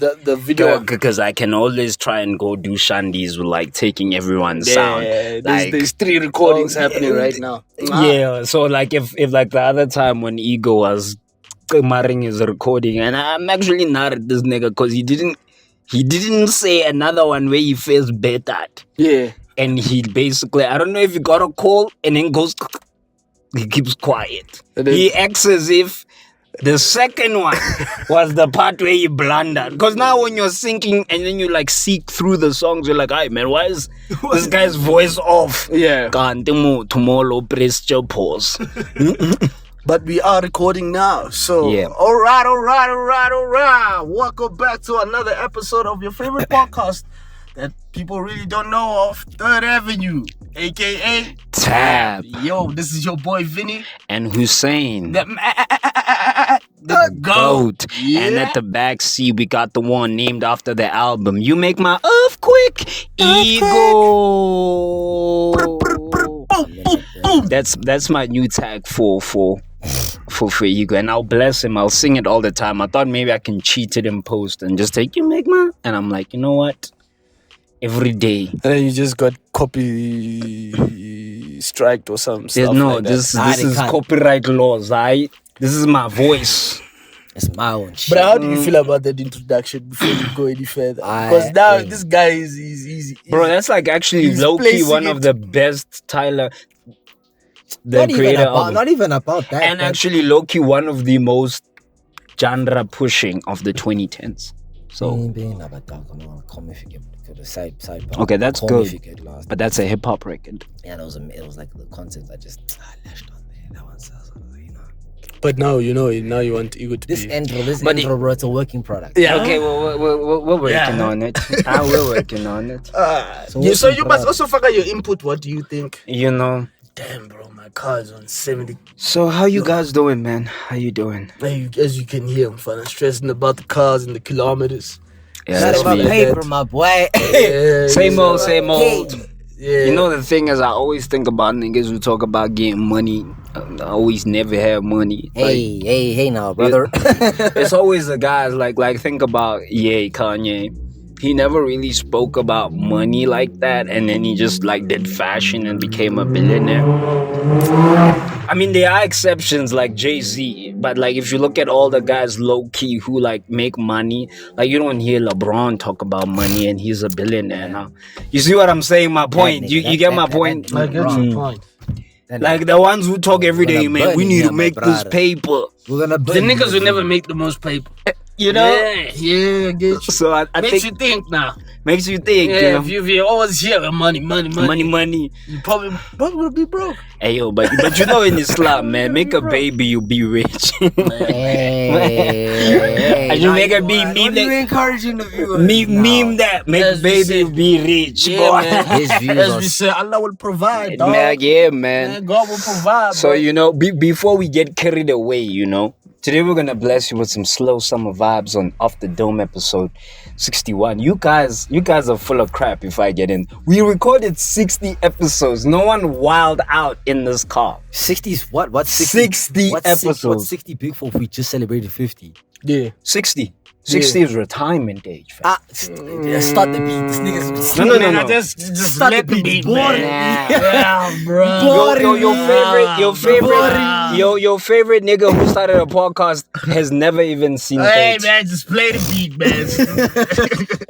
the video because I can always try and go do shandies with like taking everyone's sound. There's 3 recordings happening right now. Yeah, so like if like the other time when Ego was marring his recording, and I'm actually not at this nigga because he didn't say another one where he feels better. Yeah. And he basically, I don't know if he got a call and then goes, he keeps quiet. He acts as if the second one was the part where he blundered. Because now when you're syncing and then you like seek through the songs, you're like, hey man, why is this guy's voice off? Yeah. Tomorrow, press your pause. But we are recording now. So, yeah. All right. Welcome back to another episode of your favorite podcast that people really don't know of, Third Avenue, a.k.a. Tab. Yo, this is your boy Vinny. And Hussein. The GOAT. Yeah. And at the back seat, we got the one named after the album, You Make My Earthquake, Ego. That's my new tag for Ego, and I'll bless him. I'll sing it all the time. I thought maybe I can cheat it in post and just take You Make My, and I'm like, you know what? Every day. And then you just got copy striked or some stuff. No, like this is copyright laws. This is my voice. It's my own shit. But how do you feel about that introduction before you go any further? Because now this guy is bro, that's like actually low-key one of the best Tyler, the creator of, not even about that. And actually low-key one of the most genre pushing of the 2010s. So okay, that's good. But that's a hip-hop record. Yeah, it was like the content I just lashed on there. That one sounds like, you know. But now you want Ego to this be... intro, bro, it's a working product. Yeah. Okay, well, we're working on it. We're working on it. So you must also figure your input. What do you think? You know. Damn, bro, my car's on 70. So how you guys doing, man? How you doing? As you can hear, I'm fun. Stressing about the cars and the kilometers. Yeah, that's me. Paper, my boy. Yeah, same old. Yeah. You know, the thing is, I always think about niggas who talk about getting money. I always never have money. Hey now, brother. It's always the guys like think about Kanye. He never really spoke about money like that, and then he just like did fashion and became a billionaire. I mean, there are exceptions like Jay-Z, but like if you look at all the guys low-key who like make money, like you don't hear LeBron talk about money and he's a billionaire now. You see what I'm saying? My point. You get my point? I get your point. Like the ones who talk every day, man, we need to make this paper. The niggas will never make the most paper. You know? Yeah, I get you. So I makes you think now. Makes you think, yeah, you know? If you always hear money, you probably will be broke. Hey yo, but you know in Islam, man, make a baby, you'll be rich. Hey, you make a baby, meme that. You encouraging the viewers. Meme that, make a baby, be rich. Yeah, man. As we say, Allah will provide, dog. Man. God will provide. So, you know, before we get carried away, you know, today we're gonna bless you with some slow summer vibes on Off the Dome episode 61. You guys are full of crap if I get in. We recorded 60 episodes. No one wild out in this car. 60's what? What's 60 episodes. What's 60 big for if we just celebrated 50? Yeah. 60 is retirement age. Start the beat. This nigga's No. Just start let the beat, boring. Yeah, bro. Your favorite nigga who started a podcast has never even seen Hey it. man, just play the beat, man.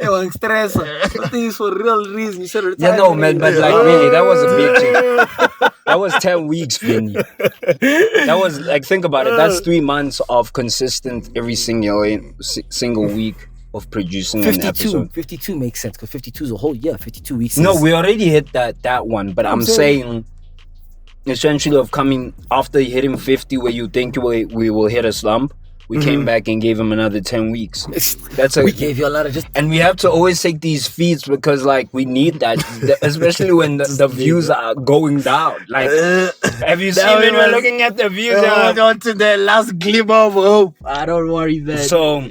Yo, stress. Nothing is for real reason. You said retirement. Yeah, no, man, but like really, that was a big thing. That was 10 weeks, Vinny. That was like, think about it. That's 3 months of consistent every single week of producing 52, an episode. 52 makes sense because 52 is a whole year. 52 weeks. No, we already hit that one, but I'm saying essentially of coming after hitting 50 where you think we will hit a slump. We came back and gave him another 10 weeks. We gave you a lot of just... And we have to always take these feeds because, like, we need that, especially when the views are going down. Like, have you seen when we're looking at the views? Hold on to the last glimmer of hope. I don't worry, man. So,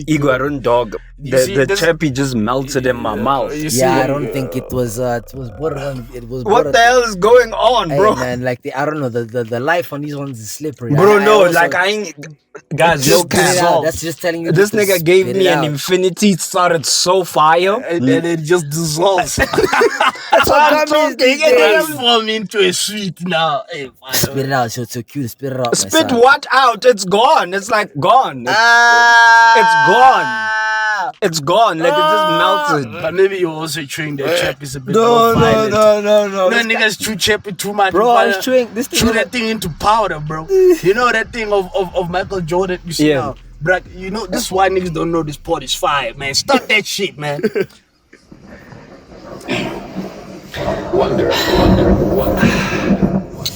Ego, I don't dog The chappy just melted in my mouth. I don't think it was borderline. It was What the hell is going on, bro? Hey, man, like I don't know, the life on these ones is slippery. Bro, I ain't. Guys, no cap. That's just telling you. This nigga gave me an infinity. It started so fire, and then it just dissolves. That's what I'm talking. It transformed into a sweet now. Hey, spit it out. So cute. Spit it out. Spit what out? It's gone. It's like gone. It's gone. It's gone. Like it just melted. But maybe you also chewing that chap is a bit No. No, niggas chew chap too much. Bro, I was chewing this thing. Chew that thing into powder, bro. You know that thing of Michael Jordan you see now? Bro, you know, this is why niggas don't know this pot is fire, man. Stop that shit, man. Wonder.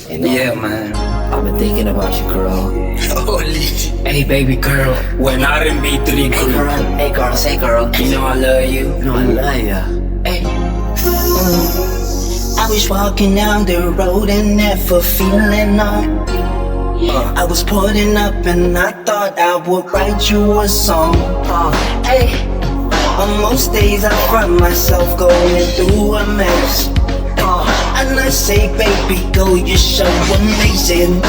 Yeah, man. I've been thinking about you, girl. Holy. Hey, baby girl. When I didn't be 3 Hey, girl. Say, girl. You know I love you. No, I love ya. Hey. I was walking down the road and never feeling numb. I was putting up and I thought I would write you a song. Hey. On most days I find myself going through a mess. And I say, baby, girl, you're so amazing.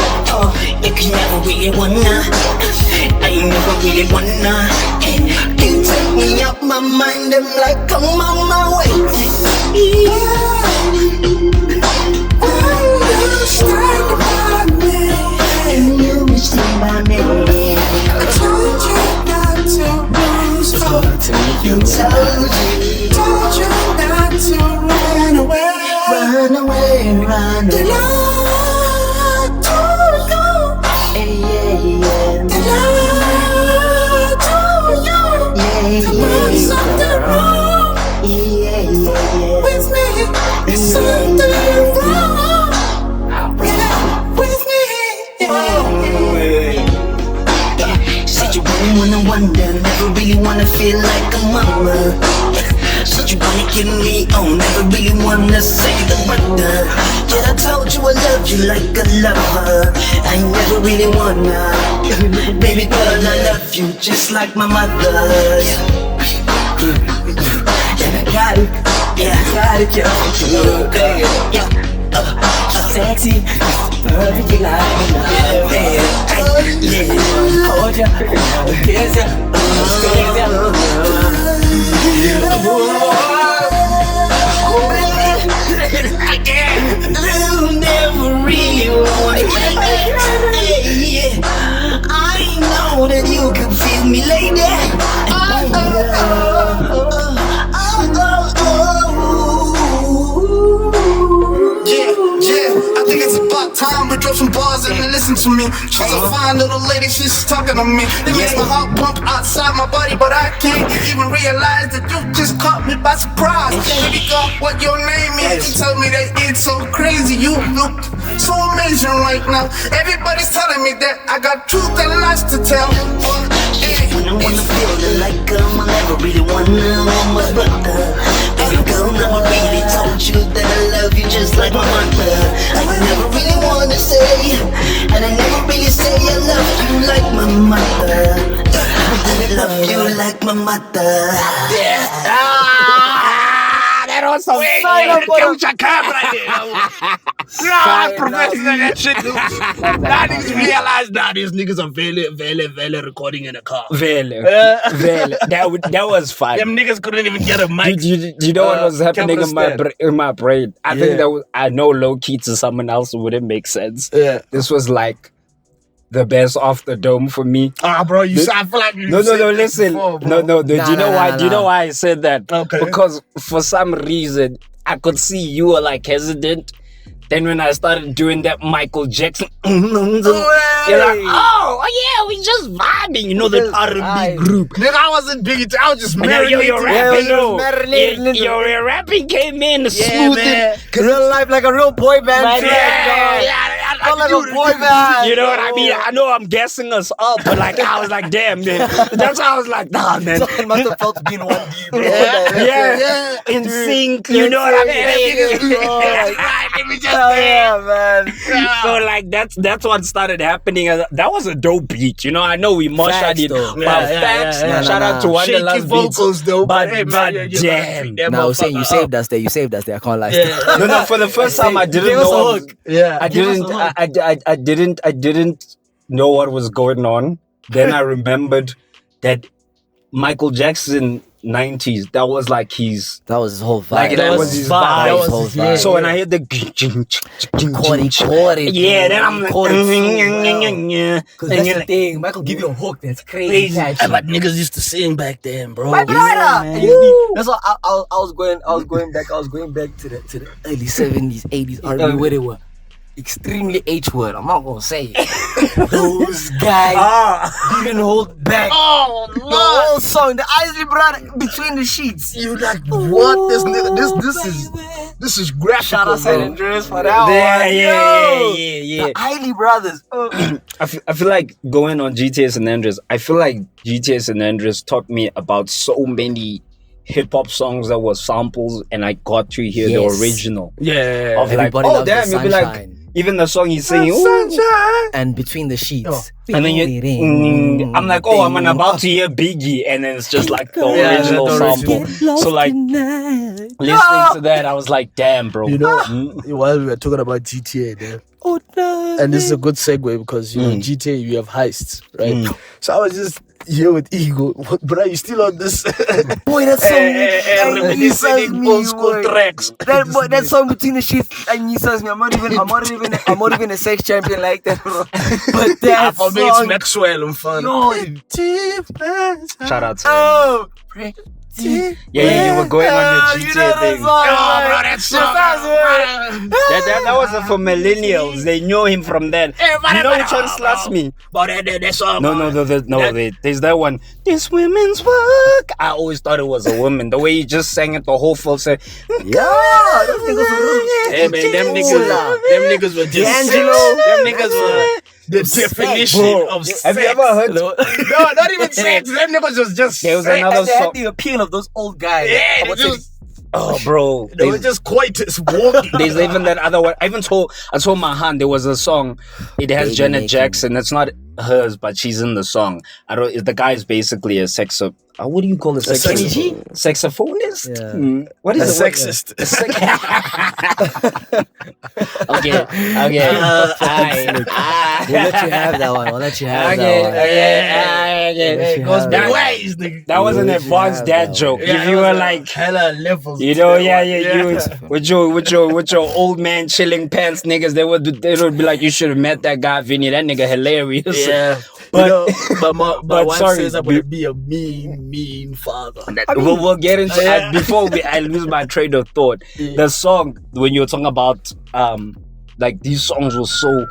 You can never really wanna. I never really wanna. You take me up my mind, I'm like, come on my way. You stand by me. You stand by me. I told you not to lose hope. You told you not to run away. Run away. Till I told you. Till I told you. There was something wrong. With me. There's something wrong. With me. Said you really wanna wonder, never really wanna feel like a mama. Said you wanna get me on, never really wanna say the wonder. Yet I told you I loved you like a lover. I never really wanna. Baby girl, I love you just like my mother. And I got it, sexy, perfect, you like me now. Hold ya, kiss ya, squeeze ya. You never really want me. I know that you can feel me, lady. I think it's about time we drop some bars and then listen to me. She's a fine little lady, she's talking to me. It makes my heart pump outside my body, but I can't even realize that you just caught me by surprise. Baby girl, what your name is? You tell me that it's so crazy. You look so amazing right now. Everybody's telling me that I got truth and lies to tell. When I wanna feel it like I never really wanna want my brother. Baby girl, never really told you that I love you just like my mother. I never really wanna say, and I never really say I love you like my mother. I love you like my mother. That was some fire. Professor, that shit. Now niggas realize now these niggas are very recording in a car. Vele. That was fine. Them niggas couldn't even get a mic. You know what was happening in my brain? I think Yeah. I know low key to someone else wouldn't make sense. Yeah. This was like the best off the dome for me. Bro, I feel like you No, said this listen. before, bro. No. Do you know why? Do you know why I said that? Okay. Because for some reason I could see you were like hesitant. Then when I started doing that Michael Jackson, you're like, oh yeah, we just vibing. You know that R&B group. Nigga, I wasn't big into. I was just Yo, marinating. your rapping, your rapping came in smooth. Real life like a real boy band. Yeah. sound like a boy band. You know what I mean? I know I'm guessing us up, but like I was like, damn, man. That's how I was like, nah, man. Someone must have felt to be in 1D, bro. Yeah, in sync. You know what I mean? Man. So like that's what started happening. That was a dope beat. You know, I know we mushed Facts, it. though. But facts. yeah. Shout out to Shaky Wonderland's beats. vocals though, But hey, man, you gotta damn. pick that Now I was saying you motherfucker saved up. us there. You saved us there. I can't lie. No, for the first time I didn't Give us a know. hook. Yeah, I didn't know what was going on. Then I remembered that Michael Jackson 90s, that was like his That was his whole vibe. like that was his vibe. That was his whole vibe. So when I heard the Caught it. yeah, then I'm like, Because that's the thing. Michael give you a hook that's crazy. but niggas used to sing back then, bro. My brother. Woo. That's why I was going back to the early 70s, 80s R&B where they were extremely H-word. I'm not gonna say it. Those guys didn't hold back. Oh, The whole song, the Isley brother between the sheets. You like what? This nigga, this is graphical, Shout out San bro. Andreas for that one. Yeah. The Isley brothers. I feel like going on GTA San Andreas. I feel like GTA San Andreas taught me about so many hip hop songs that were samples, and I got to hear the Yes. original. Yeah. Of like, Everybody oh loves the damn, you'll be like, sunshine. even the song he's singing, ooh, And between the sheets. Oh. and then I'm like, oh, I'm about to hear Biggie, and then it's just like the Yeah, original the sample. original. So like listening to that, I was like, damn, bro. You know, while we were talking about GTA there, and this is a good segue because you know GTA, you have heists, right? So I was just here with Ego, bro. You still on this? Boy, that song Reminiscing old school tracks. That song between the sheets and you says me. I'm not even a sex champion like that, bro. But that For me, it's song, Maxwell and fun. Shout out to him. oh, Yeah, you were going on your you GTA know thing. that song, That wasn't for millennials. They knew him from then. You know which one slaps me? But that song. There's that one. This women's work. I always thought it was a woman. The way he just sang it, the whole full set. Hey man, them niggas were just D'Angelo. Them niggas were the definition of sex. Have you ever heard? No, not even sex. Them niggas was just There was sex. another They had song. the appeal of those old guys. Yeah, I they would say- just, Oh, bro. they were just coitus walking. There's even that other one. I told my hand there was a song. It has Baby Janet making. Jackson. It's not hers, but she's in the song. The guy is basically a what do you call a saxophonist? Yeah. What A is it? sexist. Okay. We'll let you have that one. We'll let you have Okay. that It goes big ways, nigga. That was an We'll let you advanced have dad that joke. Yeah, If you it was were a like, hella levels. you to know, that yeah, one. you with your old man chilling pants niggas, they would be like, you should have met that guy, Vinny. That nigga hilarious. Yeah, But- you know, but my but wife sorry, says I'm gonna be a mean father. We'll get into it before I lose my train of thought. Yeah. The song when you're talking about like these songs were so,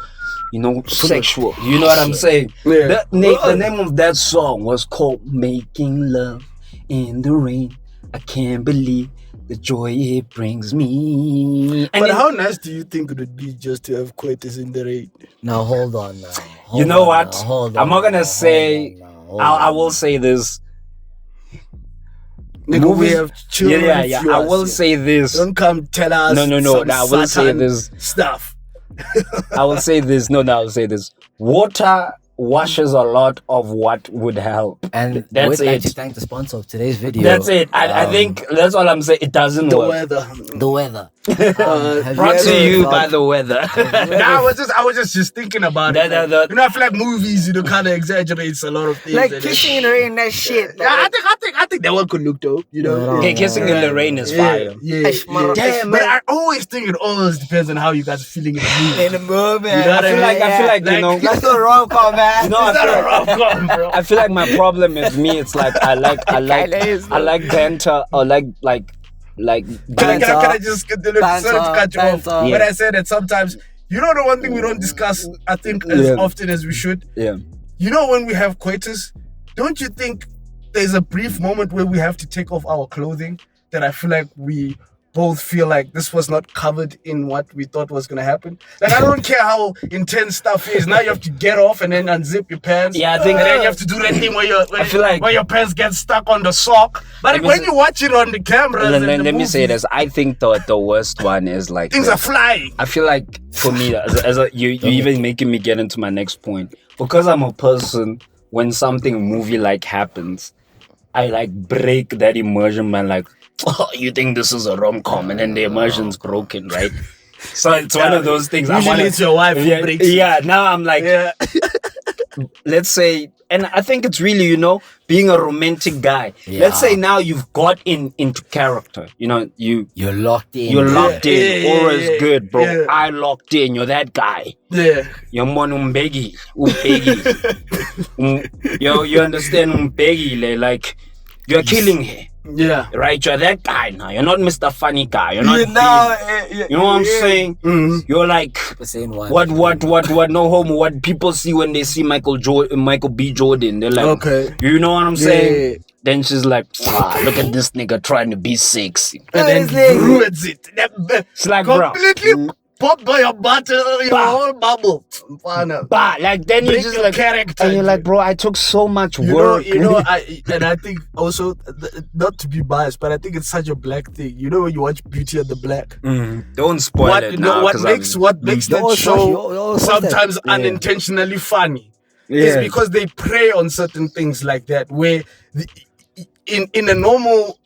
you know, sexual. You know what I'm saying? Yeah. The name of that song was called "Making Love in the Rain." I can't believe the joy it brings me. And But then- how nice do you think it would be just to have coitus in the rain? Now hold on now. You know what? I'm not gonna say. I will say this. Nigga, we Movies- have children. Yeah. I will say this. Don't come tell us. No. some I will say Satan this. stuff. I will say this. No, I will say this. Water washes a lot of what would help. And That's we'd like it. to thank the sponsor of today's video. That's it. I think that's all I'm saying. It doesn't The work. weather. The weather. Brought to you by the weather. Nah, I was just thinking about it. That- You know, I feel like movies, you know, kind of exaggerates a lot of things. Like and kissing in the rain, that shit. Yeah, I think that one could look dope. You know. No, Okay, kissing in the rain is fire. Yeah. Damn, But I always think it always depends on how you guys are feeling in the movie. In the movie. You know what I mean? I feel like you know. That's the wrong call, man. You know, I It's feel not a like- rom-com, bro. I feel like my problem is me. It's like I like banter or like Can I just sorry to cut you off? Banter. But I said that sometimes, you know, the one thing we don't discuss, I think, as often as we should. yeah. You know, when we have coitus, don't you think there's a brief moment where we have to take off our clothing that I feel like we both feel like this was not covered in what we thought was gonna happen. Like I don't care how intense stuff is. Now you have to get off and then unzip your pants. Yeah, I think and then you have to do that thing where I feel like where your pants get stuck on the sock. But when you watch it on the camera, let me say this. I think the worst one is like things are flying. I feel like for me, you even making me get into my next point, because I'm a person. When something movie like happens, I like break that immersion, man. Like, oh, you think this is a rom-com, and then the immersion's broken, right? So it's one of those things. Usually it's your wife who breaks it. Yeah, now I'm like, let's say, and I think it's really, being a romantic guy. Yeah. Let's say now you've got into character. You're locked in. You're locked in. Yeah, Always good, bro. yeah. I locked in. You're that guy. Yeah. You're mon umbegi. You understand umbegi? Like, you're killing her. Yeah. Right? You're that guy now. You're not Mr. Funny Guy. You're not. You know what I'm saying? Mm-hmm. You're like, Saying what, no homo. What people see when they see Michael B. Jordan. They're like, Okay. You know what I'm saying? Yeah. Then she's like, look at this nigga trying to be sexy. And then he ruins it. It's like, bro. Completely pop by your butter, your whole bubble. But like then you Break just your like character. and you're like, bro, I took so much work. I think also not to be biased, but I think it's such a black thing. You know when you watch Beauty and the Black, Don't spoil what it now. what makes that always show you always sometimes that. Yeah. unintentionally funny is because they prey on certain things like that. Where in a normal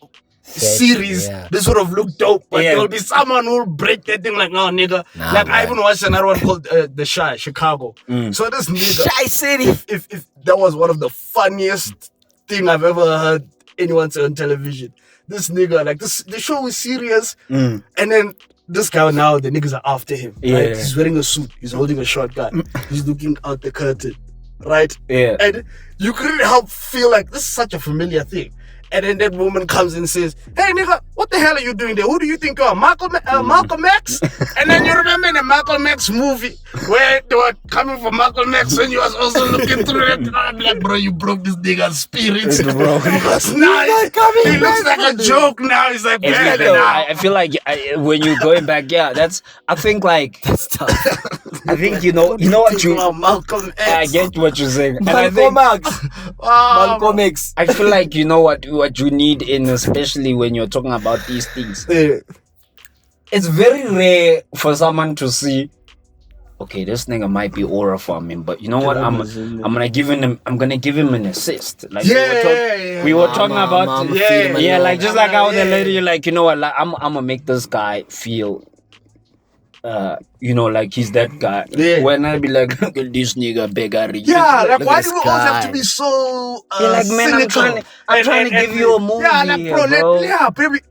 series, this would have looked dope, but there will be someone who will break that thing like, no, nigga. Like, I even watched another one called The Shy, Chicago. So this nigga, Shy City. if that was one of the funniest thing I've ever heard anyone say on television. This nigga, like, the show was serious, and then this guy now, the niggas are after him. Right? He's wearing a suit, he's holding a shotgun, he's looking out the curtain, right? Yeah. And you couldn't help feel like this is such a familiar thing. And then that woman comes and says, hey nigga, what the hell are you doing there? Who do you think you are? Malcolm X? And then you remember in the Malcolm X movie where they were coming for Malcolm X and you was also looking through it. I'm like, bro, you broke this nigga's spirits. Because now he looks like a joke now. He's like, man, I feel like when you're going back, I think like That's tough. I think you know what you Malcolm X. I get what you're saying. And I Malcolm think X. Malcolm X. I feel like you know what you need in, especially when you're talking about these things. It's very rare for someone to see, okay, this nigga might be aura farming, but you know what? I'm gonna give him an assist. Like we were talking about like just like how the lady, like, you know what, like I'm gonna make this guy feel like he's that guy. When I be like, look at this nigga beggar. Like why do we always have to be so like, man, cynical? I'm trying to give you a movie. Yeah, like, bro. Bro. Baby.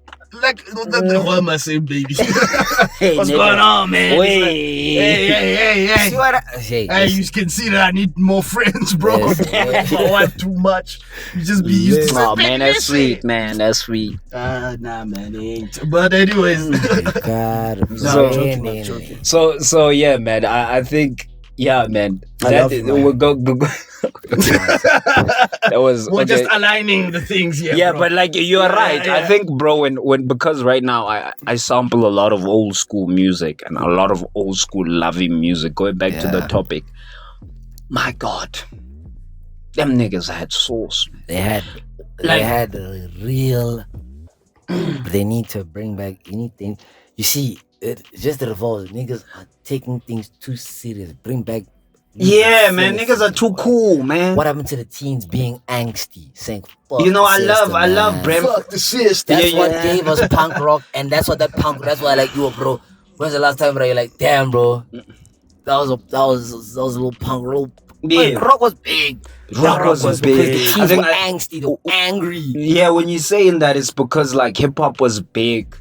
Like, why am I saying baby? Hey, What's nigga. going on, man? Wait. Hey. See what Hey, you can see that I need more friends, bro. Yes. I want too much. You just be used to Oh man, that's sweet, man. That's sweet. Nah, man, it ain't. But anyways. God, I'm joking. So yeah, man. I think man. We'll go. That was We're okay. just aligning the things here. Yeah, bro. but like you're right. Yeah. I think, bro, when because right now I sample a lot of old school music and a lot of old school loving music. Going back to the topic, my God, them niggas had sauce. They had a real. They need to bring back anything. You see, it just revolves. Niggas are taking things too serious. Bring back. Yeah, man, niggas are too cool, man. What happened to the teens being angsty, saying, fuck You know, the I system, love man. Brem. Fuck the system. That's what gave us punk rock, and that's what that's why I like you, bro. When's the last time, bro? You're like, damn, bro. That was a little punk rock. Yeah. Rock was big. Rock was big. Because the I teens think were angsty, they were angry. Yeah, when you're saying that, it's because like hip hop was big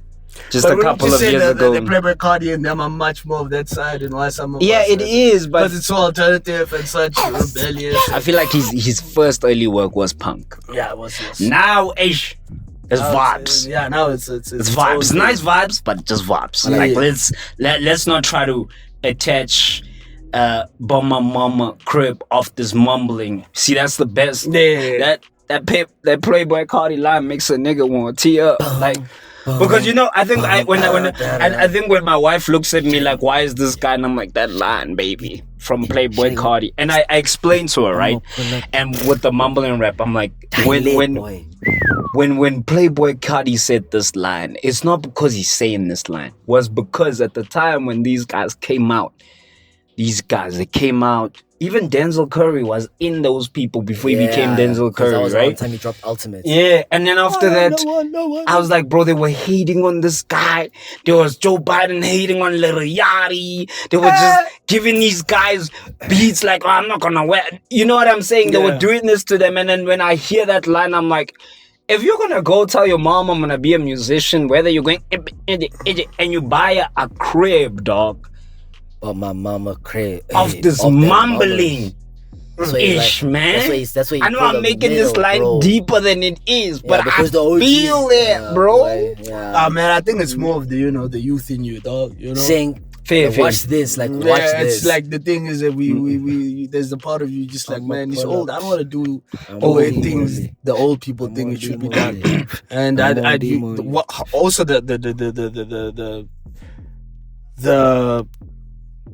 just But a couple of years ago. The Playboy Cardi and them are much more of that side and why some of Yeah, us it is, but because it's so alternative and such rebellious. I feel like his first early work was punk. Yeah, it was. Now, it's vibes. Yeah, now it's Vibes. It's nice vibes, but just vibes. Yeah, Like yeah. let's not try to attach Bomber Mama Crib off this mumbling. See, that's the best. Yeah. That Playboy Cardi line makes a nigga want to tee up. Like Because I think I think when my wife looks at me like, why is this guy? And I'm like, that line, baby, from Playboy Cardi. And I explained to her, right? And with the mumbling rap, I'm like, when Playboy Cardi said this line, it's not because he's saying this line. It was because at the time when these guys came out, they came out. Even Denzel Curry was in those people before he became Denzel Curry, that was right? the time he dropped Ultimate. Yeah, and then after that, I was like, bro, they were hating on this guy. There was Joe Biden hating on Lil Yachty. They were just giving these guys beats like, oh, I'm not gonna wear. You know what I'm saying? They were doing this to them, and then when I hear that line, I'm like, if you're gonna go tell your mom I'm gonna be a musician, whether you're going and you buy a crib, dog. But my mama crib Of this mumbling ish, man. That's what I know I'm making this line deeper than it is, but I feel it, bro. Man, I think it's more of the the youth in you, dog. Saying, watch this, like watch this. It's like the thing is that we there's a part of you just like, man, it's old. I don't want to do the way things the old people think it should be done. And also the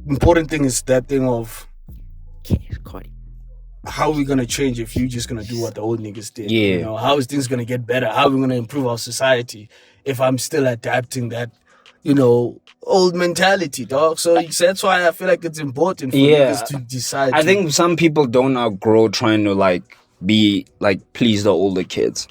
important thing is that thing of how are we gonna change if you just gonna do what the old niggas did? Yeah. How is things gonna get better? How are we gonna improve our society if I'm still adapting that, old mentality, dog? So that's why I feel like it's important for niggas to decide. I think some people don't outgrow trying to please the older kids.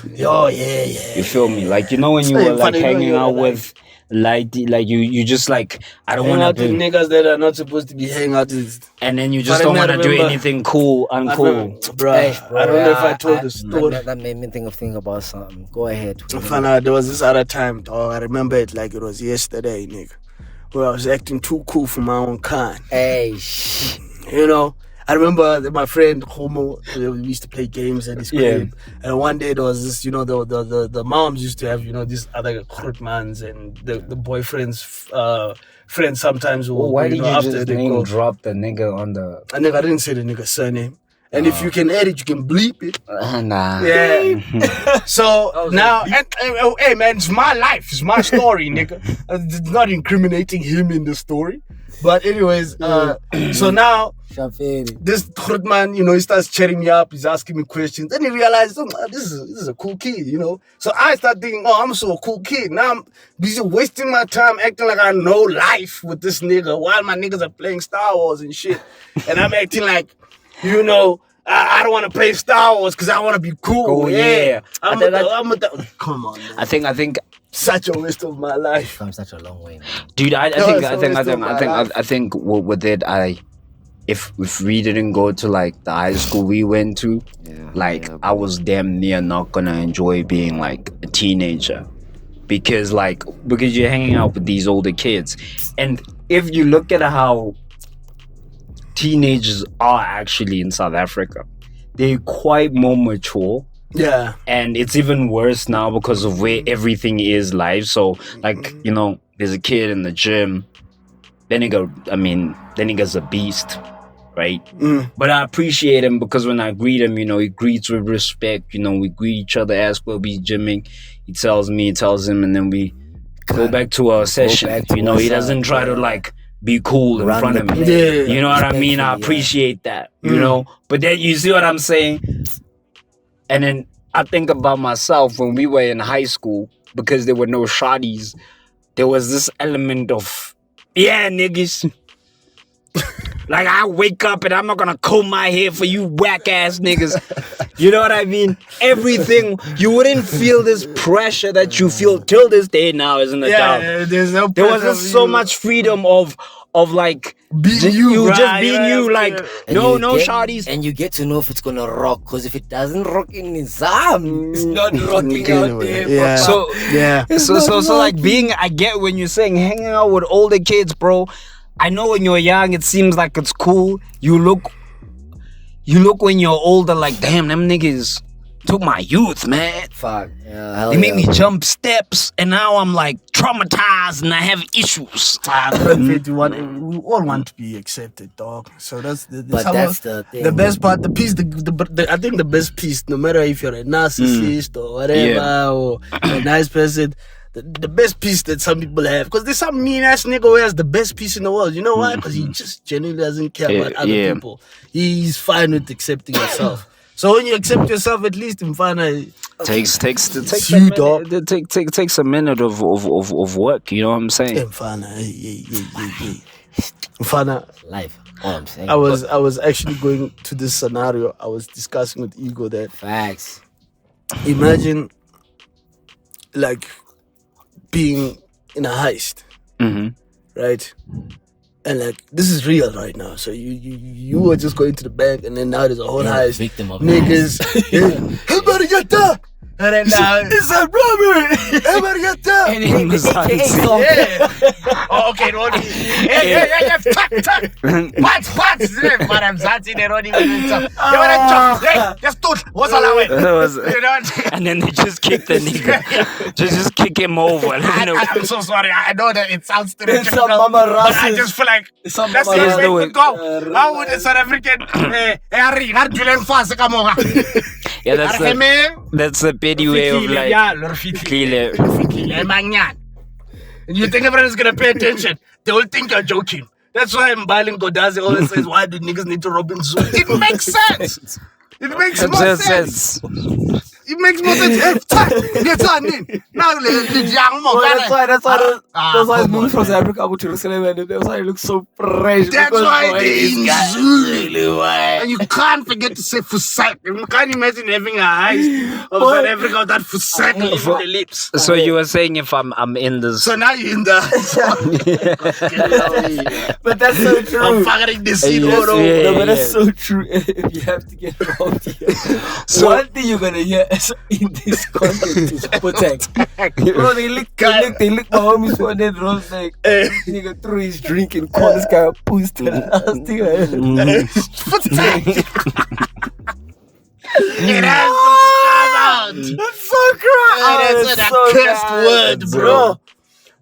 Yeah. You feel me? Like when you were like hanging out with you just like, I don't want to do niggas that are not supposed to be hanging out with, and then you just don't want to do anything uncool. Bro, I don't know if I told the story. That made me think about something. Go ahead. There was this other time, dog. I remember it like it was yesterday, nigga, where I was acting too cool for my own kind. Hey, I remember my friend Homo, we used to play games at his crib. And one day there was this, the moms used to have, these other krutmans and the boyfriend's friends sometimes will, why did you just name drop the nigga on the... I didn't say the nigga's surname. And if you can edit, you can bleep it. Nah. Yeah. So now, hey man, it's my life. It's my story, nigga. It's not incriminating him in the story. But anyways, so now, this man, he starts chatting me up. He's asking me questions. Then he realizes, this is a cool kid, So I start thinking, I'm so a cool kid. Now I'm busy wasting my time acting like I know life with this nigga while my niggas are playing Star Wars and shit. And I'm acting like, I don't want to play Star Wars because I want to be cool. Come on, man. I think such a waste of my life. Come such a long way, man. Dude, I think with it, if we didn't go to like the high school we went to, I was damn near not gonna enjoy being like a teenager because you're hanging out with these older kids, and if you look at how teenagers are actually in South Africa, they're quite more mature. Yeah. And it's even worse now because of where everything is live. So there's a kid in the gym. That nigga's a beast, right? But I appreciate him because when I greet him, he greets with respect. We greet each other, ask where we gymming. He tells him, and then we go back to our session. He doesn't try to be cool in front of me. Yeah. You know what I mean? I appreciate that, But then you see what I'm saying? And then I think about myself when we were in high school, because there were no shotties, there was this element of, niggas. I wake up and I'm not gonna comb my hair for you whack ass niggas. You know what I mean? Everything, you wouldn't feel this pressure that you feel till this day now as an adult. There's no there was just so much freedom of being you, just being you, no shawties, and you get to know if it's gonna rock, because if it doesn't rock in Nizam, it's not rocking out there. So being, I get when you're saying hanging out with older kids, bro. I know when you're young it seems like it's cool. You look when you're older like, damn, them niggas took my youth, man. Fuck. Yeah, They made me jump steps, and now I'm like traumatized and I have issues. 151. We all want to be accepted, dog. So that's the thing. The best part, the piece. I think the best piece, no matter if you're a narcissist or whatever, or a nice person. The best piece that some people have, because there's some mean ass nigga who has the best piece in the world. You know why? Because he just genuinely doesn't care about other people. He's fine with accepting himself. So when you accept yourself, at least in final takes a minute of work. You know what I'm saying? Life. All I'm saying. I was actually going to this scenario. I was discussing with Ego that facts. Imagine like being in a heist, right? And like this is real right now. So you were just going to the bank, and then now there's a whole heist. Victim of niggas. Everybody get that. And then now it's a robbery. Everybody get that. Oh, okay. Hey, tuck. What? Madam Zanti, they don't even talk. Hey, just do it. What's all that way? And then they just kick the nigga. just kick him over. I'm so sorry. I know that it sounds stereotypical, Mama but I just feel like that's the way we could go. How would a South African yeah, that's the petty way of like clearly. And you think everyone's gonna pay attention? They will think you're joking. That's why Mbaling Godazi always says, "Why do niggas need to rob in zoo?" It makes sense. It makes more sense. It makes more sense. That's why his movie from South Africa to Jerusalem, and that's why he looks so fresh. That's why they and you can't forget to say Fusak. You can't imagine having a heist of South Africa without Fusak in the lips. So you were saying if I'm in this. So now you're in the. But that's so true. I'm fucking this scene. But that's so true. If you have to get robbed here, so one thing you're gonna hear in this context is protect. Bro, they lick my homies one day. Rose like nigga threw his drink in corners, guy pushed to the last thing. It has to come out. That's so crazy. That's a cursed word, bro.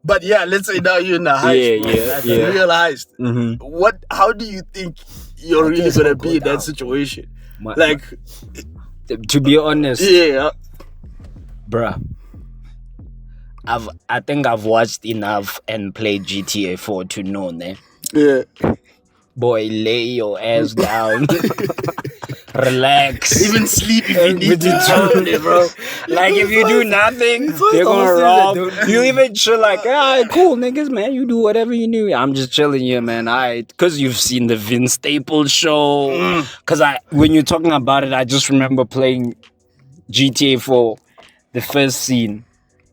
But yeah, let's say now you're in a heist, real heist. How do you think you're really gonna be in that situation? Like, to be honest, bruh, I think I've watched enough and played GTA 4 to know, ne? Yeah. Boy, lay your ass down. Relax. Even sleep if you need to, bro. Like if you do nothing, they're gonna rob. You even chill like, cool niggas, man. You do whatever you do. I'm just chilling here, man. Cause you've seen the Vince Staples show. Cause when you're talking about it, I just remember playing GTA 4, the first scene.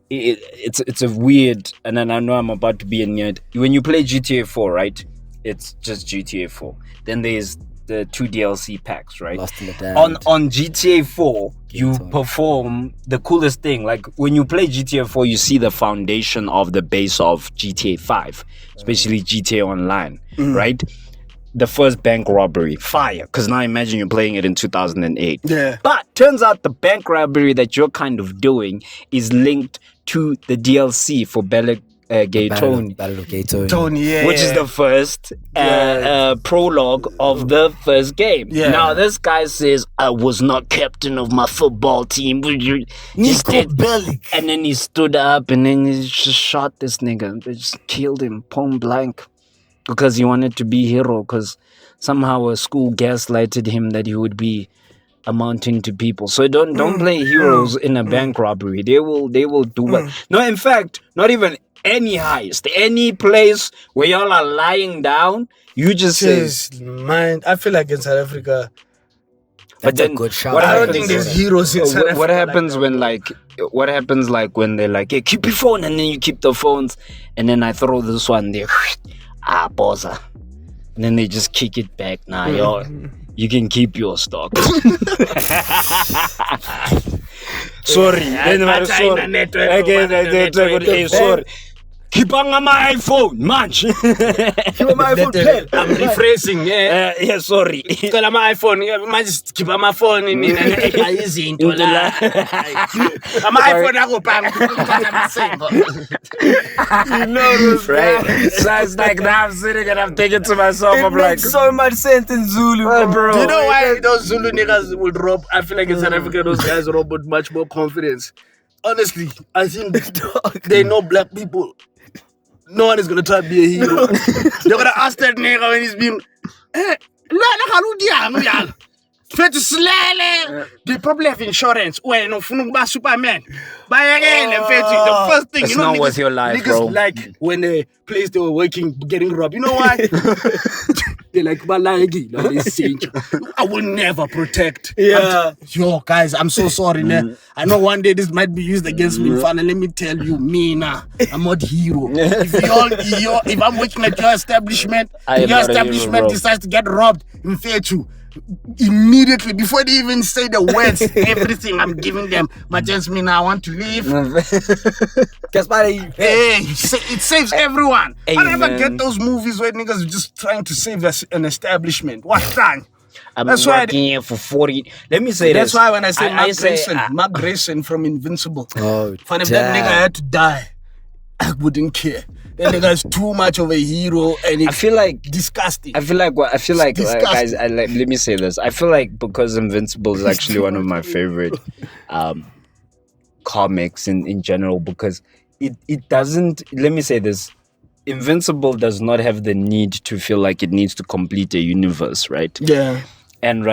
It's a weird, and then I know I'm about to be in it. When you play GTA 4, right? It's just GTA 4. Then there's the 2 DLC packs, right? Lost in the on GTA 4, you perform the coolest thing. Like when you play GTA 4, you see the foundation of the base of GTA 5, especially GTA Online, right? The first bank robbery, fire. Because now imagine you're playing it in 2008. Yeah. But turns out the bank robbery that you're kind of doing is linked to the DLC for Battle of Gay Tony. Which is the first prologue of the first game. Yeah. Now this guy says, I was not captain of my football team. And then he stood up and then he just shot this nigga. They just killed him point blank because he wanted to be hero, because somehow a school gaslighted him that he would be amounting to people. So don't play heroes in a bank robbery. They will do well. No, in fact, not even any heist, any place where y'all are lying down, you just say, man, I feel like in South Africa, but then a good shot. I don't think there's heroes in South Africa. What happens when when they're like, hey, keep your phone, and then you keep the phones, and then I throw this one there, bossa, and then they just kick it back. Nah, y'all, you can keep your stock. Sorry. Sorry. Kipanga my iPhone, manch. Keep on my iPhone pen. I'm rephrasing. Yeah, sorry. Call my iPhone. Just keep my phone in izinto la. Ama iPhone ako pang Right? So it's like now I'm sitting and I'm thinking to myself, It I'm like, makes so much sense in Zulu, bro. Do you know why those Zulu niggas will rob? I feel like in South Africa, those guys rob with much more confidence. Honestly, I think they know black people. No one is gonna try to be a hero. They're gonna ask that nigga when he's being, they probably have insurance. Well, no, Superman. But again, the first thing, it's you know, not worth your life, niggas bro. like when a place they were working, getting robbed. You know why? They're like, I will never protect. Yeah. Yo, guys, I'm so sorry, man. I know one day this might be used against me. Fun, and let me tell you, me, nah, I'm not hero. If I'm working at your establishment, I am your not a hero, establishment bro. decides to get robbed, in fair to immediately before they even say the words, everything I'm giving them, but just me now, I want to leave. Guess what? Hey, it saves everyone. Hey, I never man. get those movies where niggas are just trying to save an establishment. What time? I'm That's why working here for 40. Let me say That's this. why when I say I Mark Grayson from Invincible, Oh, fun if that nigga had to die, I wouldn't care. That nigga is too much of a hero and I feel like disgusting. guys, Disgusting. let me say this. I feel like because Invincible is actually one of my favorite comics in general, because it doesn't, let me say this, Invincible does not have the need to feel like it needs to complete a universe, right? Yeah. And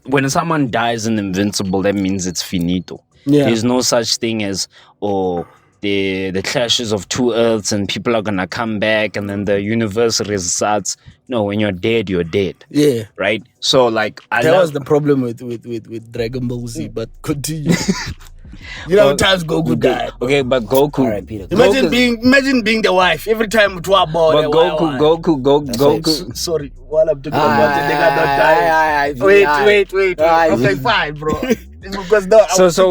when someone dies in Invincible, that means it's finito. Yeah. There's no such thing as the clashes of two earths and people are gonna come back and then the universe restarts. No, when you're dead, you're dead. Yeah. Right? So like That was the problem with Dragon Ball Z, but continue. You know, times Goku died. Okay, but Goku. All right, Peter. Imagine being the wife every time to our boy. But Goku. Sorry, while I'm talking about the nigga not dying. Wait. Okay, fine, bro. Because no,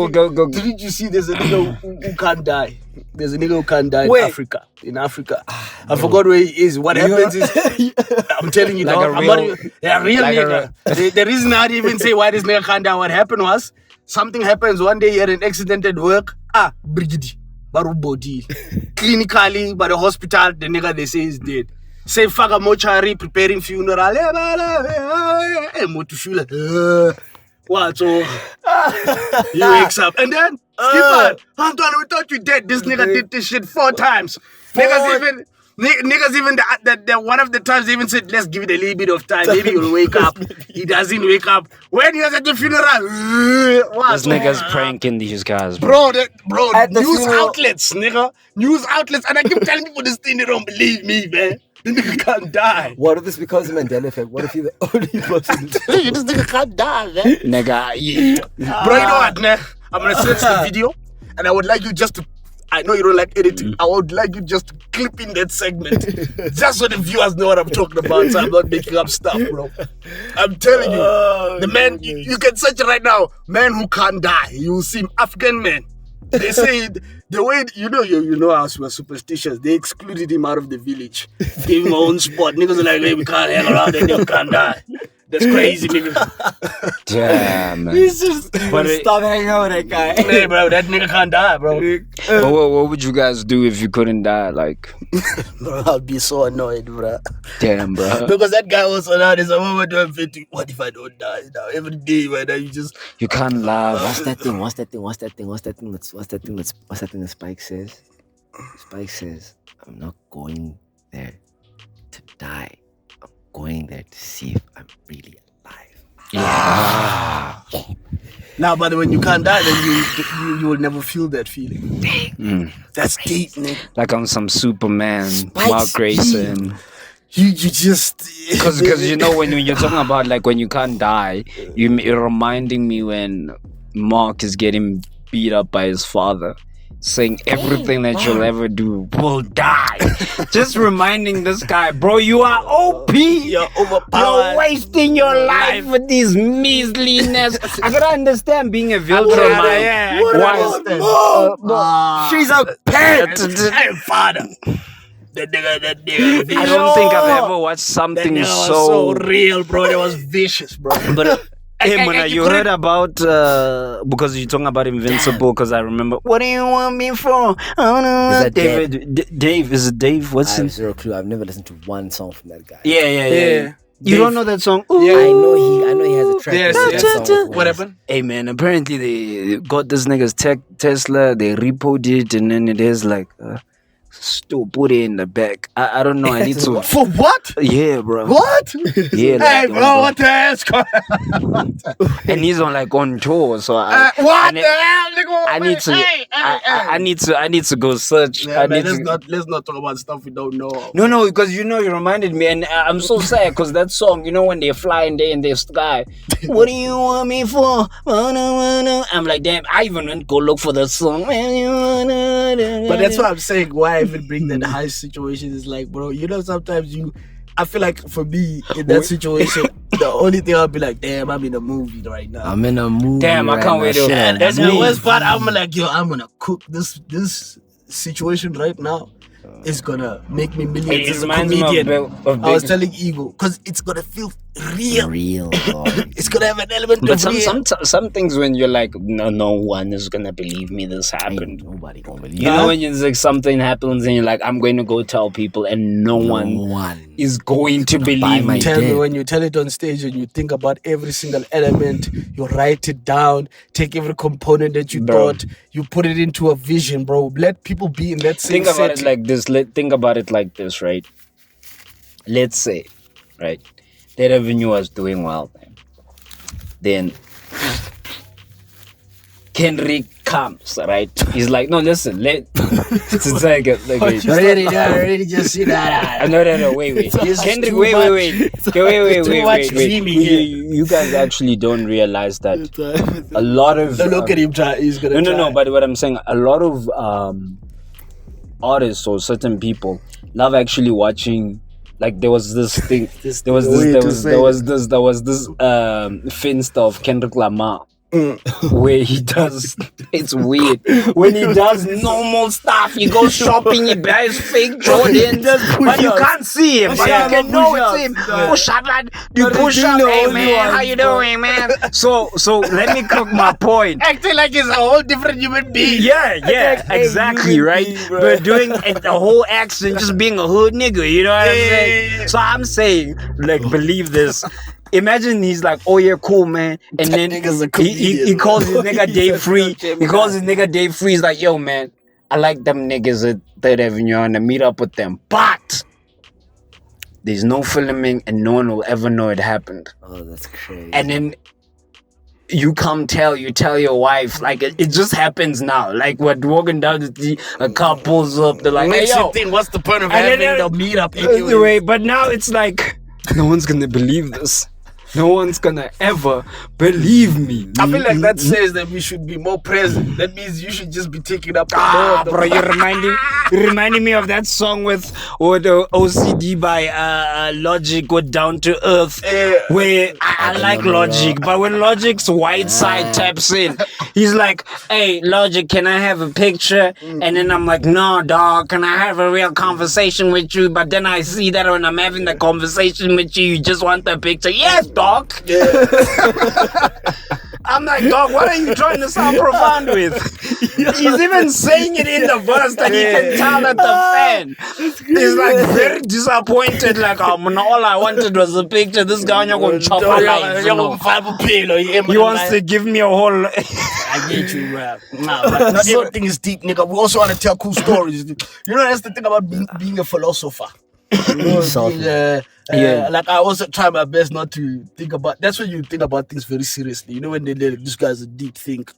Go. Didn't you see? There's a nigga who can't die. There's a nigga who can't die Wait. in Africa. I forgot where he is. What happens is, I'm telling you, Like dog, a I'm real- not, real like a nigga. The reason I didn't even say why this nigga can't die, what happened was, something happens one day, he had an accident at work. Brigidi, baru body. Clinically, by the hospital, the nigga they say is dead. Say fuck a mortuary, preparing funeral. What? So he wakes up and then skip on. Antoine, we thought you dead. This nigga did this shit 4 times. Niggas even the one of the times they even said, let's give it a little bit of time. Maybe he'll wake up. He doesn't wake up. When he was at the funeral, This nigga's pranking these guys, bro. At the News funeral- outlets, nigga. News outlets. And I keep telling people this thing, they don't believe me, man. This nigga can't die. What if this becomes a Mandela effect? What if you're the only person? This nigga can't die, man. Nigga, yeah. Bro, you know what, man? I'm gonna search the video and I would like you just to, I know you don't like editing, I would like you just to clip in that segment just so the viewers know what I'm talking about, so I'm not making up stuff, bro. I'm telling you, the man, you can search it right now, man who can't die. You will see him, African man. They say the way, you know us, we're superstitious. They excluded him out of the village, gave him a own spot. Niggas are like, hey, we can't hang around and they can't die. That's crazy, nigga. Damn, man. He's just But stop hanging out with that guy. Hey, bro, that nigga can't die, bro. What would you guys do if you couldn't die? Like, Bro, I'll be so annoyed, bro. damn, bro. Because that guy was on this. What if I don't die now? Every day, man, you just. You can't laugh. What's that thing that Spike says? Spike says, I'm not going there to die. I'm going there to see if I'm really alive. Yeah. Now, by the way, when you can't die, then you will never feel that feeling. That's deep, nigga. Like on some Superman, Mark Grayson. You just. Because you know when you're talking about like when you can't die, you're reminding me when Mark is getting beat up by his father. saying everything that you'll ever do will die. Just reminding this guy, bro, you are OP. You're overpowered. You're wasting your life with these measliness. I gotta understand being a Viltra man. Yeah, Why? She's a pet. Hey, father. That nigga. I don't think I've ever watched something was so so real, bro. That was vicious, bro. But hey, and Mona, you heard about because you're talking about Invincible. Because I remember, what do you want me for? Oh no, Is that David. Dave, is it Dave? I What's have his? zero clue. I've never listened to one song from that guy. Yeah. You don't know that song? Yeah. I know he has a track. Yes, with yes. that song. What happened? Hey man, apparently they got this nigga's Tesla. They repoed it, and then it is like still put it in the back. I don't know. I need to. For what? Yeah, bro. What? Yeah. Hey, like, bro, what the hell's going and he's on tour, so what the hell, nigga? I need to. I need to go search. Yeah, I man, need to. let's not talk about stuff we don't know. No, because you reminded me, and I'm so sad because that song, when they're flying there in the sky, what do you want me for? I'm like, damn, I even went to go look for that song. But that's what I'm saying. Why I even bring that high situation is like, bro, sometimes I feel like for me in that situation, the only thing I'll be like, damn, I'm in a movie right now. I'm in a movie. Damn, I can't wait to. And That's the me. worst part, I'm like, yo, I'm gonna cook this situation right now. It's gonna make me millions It as a reminds me comedian. of I was Big- telling Ego, because it's gonna feel real. dog. It's gonna have an element But of real. some things when you're like, no one is gonna believe me this happened. Nobody gonna believe You know when it's like something happens and you're like, I'm going to go tell people, and no one is going to believe my me. Tell me dead. when you tell it on stage and you think about every single element, you write it down, take every component that you Bro. thought, you put it into a vision, bro. Let people be in that same Think about set. it like this. Think about it like this, right? Let's say, right, that Avenue was doing well. Then Kendrick comes, right? He's like, no, listen, it's like already just see that. no, wait. Kendrick, too wait. much. Wait. much dreaming here. You guys actually don't realize that a lot of Don't look at him try. He's gonna try. no. But what I'm saying, a lot of artists or certain people love actually watching. Like there was this thing. There was this Finsta of Kendrick Lamar. Where he does, it's weird. When he does normal stuff, he goes shopping, he buys fake Jordans, but you can't see him, but you can know it's him. Push up, man. You push up, hey man, how you doing, man? So let me cook my point. Acting like he's a whole different human being. Yeah, exactly, right? But doing the whole accent, just being a hood nigga, you know what I'm saying? Yeah. So I'm saying, like, believe this. Imagine he's like, oh yeah, cool, man. And That then nigga's a he comedian, calls his bro. nigga He's Dave a Free. real gem He calls guy. his nigga Dave Free. He's like, yo, man, I like them niggas at 3rd Avenue. I want to meet up with them. But there's no filming and no one will ever know it happened. Oh, that's crazy. And then you tell your wife, like it just happens now. Like what walking down the street, a car pulls up, they're like, hey Makes yo. you think, what's the point of And having then- the meetup anyway? Anyway, but now it's like no one's gonna believe this. No one's gonna ever believe me. I feel like that says that we should be more present. That means you should just be taking up more of the Bro, you're reminding me of that song with the OCD by Logic with Down to Earth, where I like Logic, but when Logic's white side taps in, he's like, "Hey, Logic, can I have a picture?" And then I'm like, "No, dog, can I have a real conversation with you?" But then I see that when I'm having the conversation with you, you just want the picture. Yes, dog. I'm like, dog, what are you trying to sound profound with? He's even saying it in the verse that he can tell that the fan is like very disappointed. Like, oh, man, all I wanted was a picture. This guy, you're going to chop my life. You know? He wants to give me a whole. I get you, rap. Nah, but not everything is deep, nigga. We also want to tell cool stories. You know, that's the thing about being a philosopher. You know, being, like I also try my best not to think about. That's when you think about things very seriously. You know, when this guy's a deep thinker.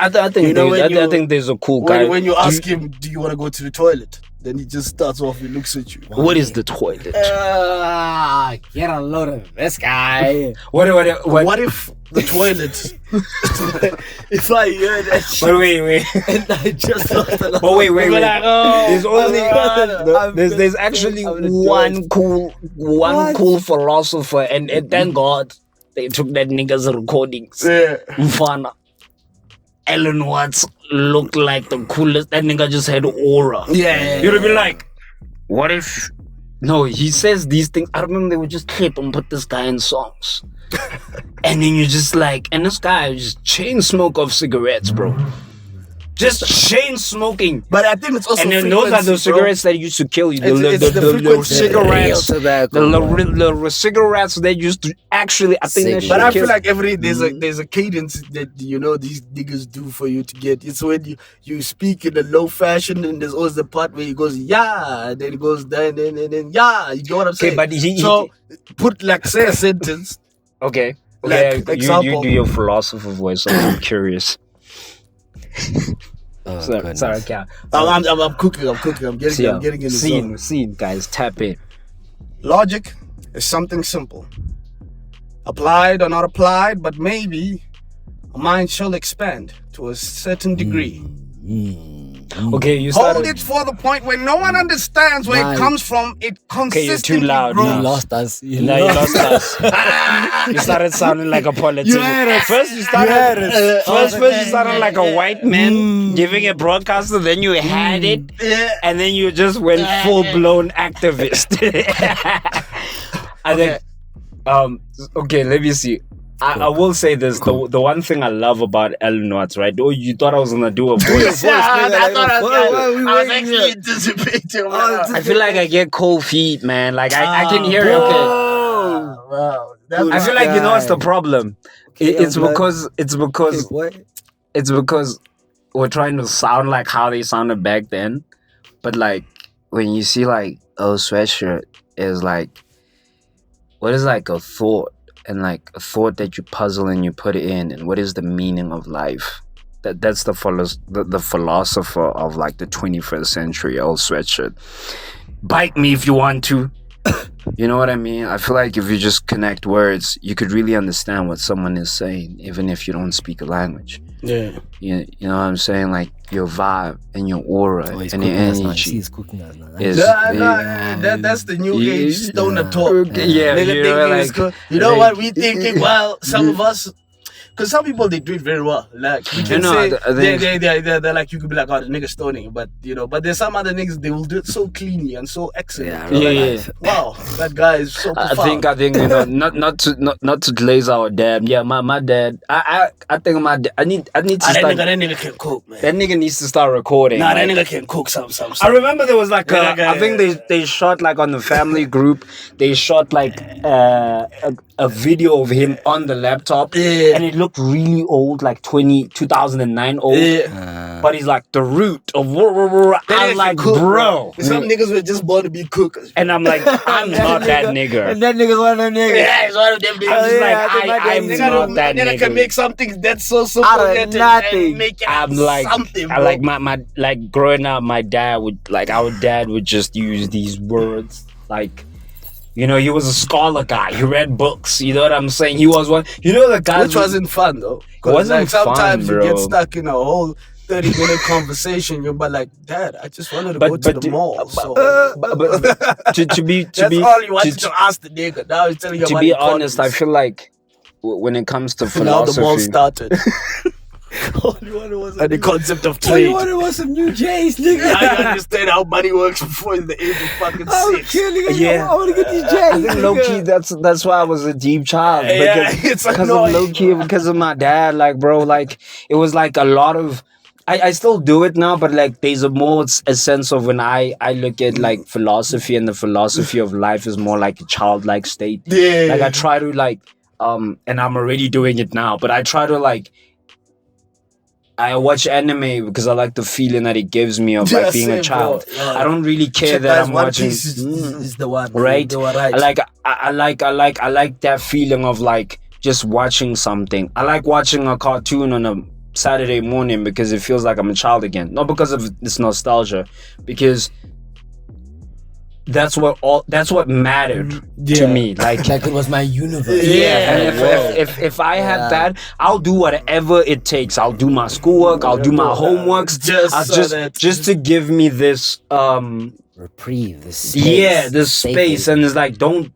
I think You know, I think there's a cool guy. When you ask him, do you want to go to the toilet? Then he just starts off, he looks at you. What is the toilet? Get a load of this guy. What? What if the toilet? If I hear that shit, But wait. and I just lost a lot. But wait. We're like, There's only I'm there's gonna- actually I'm gonna do one cool philosopher, and thank God they took that nigga's recordings. Yeah. Mfana. Ellen Watts looked like the coolest. That nigga just had aura. Yeah. You'd be like, what if? No, he says these things. I remember they would just clip and put this guy in songs. And then you just like, and this guy was just chain smoke of cigarettes, bro. Just chain smoking. But I think it's also And then those are the frequency, bro. cigarettes that used to kill you. It's the frequency. Cigarettes. tobacco. The cigarettes that used to actually, I think that shit But I feel kills- like there's a cadence that these niggas do for you to get. It's when you speak in a low fashion, and there's always the part where he goes yeah, and then he goes down, and then yeah. You know what I'm saying? but so put like say a sentence. Okay. Like, You example. do your philosopher voice. I'm curious. Oh, Sorry, goodness. Cal. I'm cooking. I'm getting in the zone. Scene, guys, tap in. Logic is something simple. Applied or not applied, but maybe a mind shall expand to a certain degree. Okay, you Hold started. it for the point where no one understands where Nah, it comes from. It consistently loud. grows. You lost us. You lost us. You started sounding like a politician. First, you started. First, you started like a white man giving a broadcaster. Then you had it, Yeah. and then you just went full blown activist. I think. Okay, let me see. I will say this: the one thing I love about Ellen Watts, right? Oh, you thought I was gonna do a voice. I was actually anticipating. I feel like I get cold feet, man. Like I can hear it. Okay. Wow. I feel like you know what's the problem. It's because we're trying to sound like how they sounded back then, but like when you see like sweatshirt is like, what is like a thought, and like a thought that you puzzle and you put it in, and what is the meaning of life? That's the philosopher of like the 21st century, old sweatshirt. Bite me if you want to. You know what I mean? I feel like if you just connect words, you could really understand what someone is saying, even if you don't speak a language. Yeah. You know what I'm saying? Like your vibe and your aura He's and cooking your us now. energy He's cooking us now. is. That's the new age stoner talk. Yeah, Nigga you thinking know, it's like- cool. You know like- what we thinking? Well, some of us, because some people they do it very well. Like we can know, say I think- they're like, you could be like, oh, the nigga stoning, but but there's some other niggas they will do it so cleanly and so excellent. Yeah. Wow, that guy is so profound. I think you know, not to glaze our dad. Yeah, my dad. I think my dad. I need to that start. nigga can cook, man. That nigga needs to start recording. Nah, like- that nigga can cook some. I remember there was like Yeah, I think they shot like on the family group. They shot like a video of him on the laptop, Yeah. and it looked really old, like 2009 old. Yeah. But he's like the root of. I'm like, bro. Some niggas were just born to be cookers. And I'm like, I'm not that nigga. And that nigga's one of them niggas. Yeah, it's one of them I'm niggas. just like, I think my I'm dad- not that Nigga can nigga. make something that's so simple Out of yet nothing. and make it I'm like, something. I bro. like my like growing up, my dad would like our dad would just use these words like, you know, he was a scholar guy. He read books. You know what I'm saying? He was one. You know the guy Which wasn't fun though. It wasn't like sometimes fun, you get bro. stuck in a whole 30-minute conversation. You're but like, Dad, I just wanted to go to the mall. So to be that's all you wanted to ask the nigga. Now he's telling you to about be economies. honest, I feel like when it comes to now the mall philosophy, started. All you wanted was And the concept of all you trade. wanted was some new J's, nigga. I understand how money works before the age of fucking I'm 6. killing it. Yeah. I want to get these J's. I think low key that's why I was a deep child. Yeah, Because, it's because of annoying. low key, because of my dad. Like, bro, like it was like a lot of. I still do it now, but like there's a sense of when I look at like philosophy, and the philosophy of life is more like a childlike state. Yeah. Like I try to like and I'm already doing it now, but I try to like. I watch anime because I like the feeling that it gives me of Yeah, like being a same, child. bro. Yeah. I don't really care Shit, that guys, I'm One watching. Piece is the one. Right? They were right. I like that feeling of like just watching something. I like watching a cartoon on a Saturday morning because it feels like I'm a child again. Not because of this nostalgia, because that's what mattered to me. Like it was my universe. And if I had that, I'll do whatever it takes. I'll do my schoolwork, I'll do my homeworks, just to give me this reprieve, this space. This space. And it's like, don't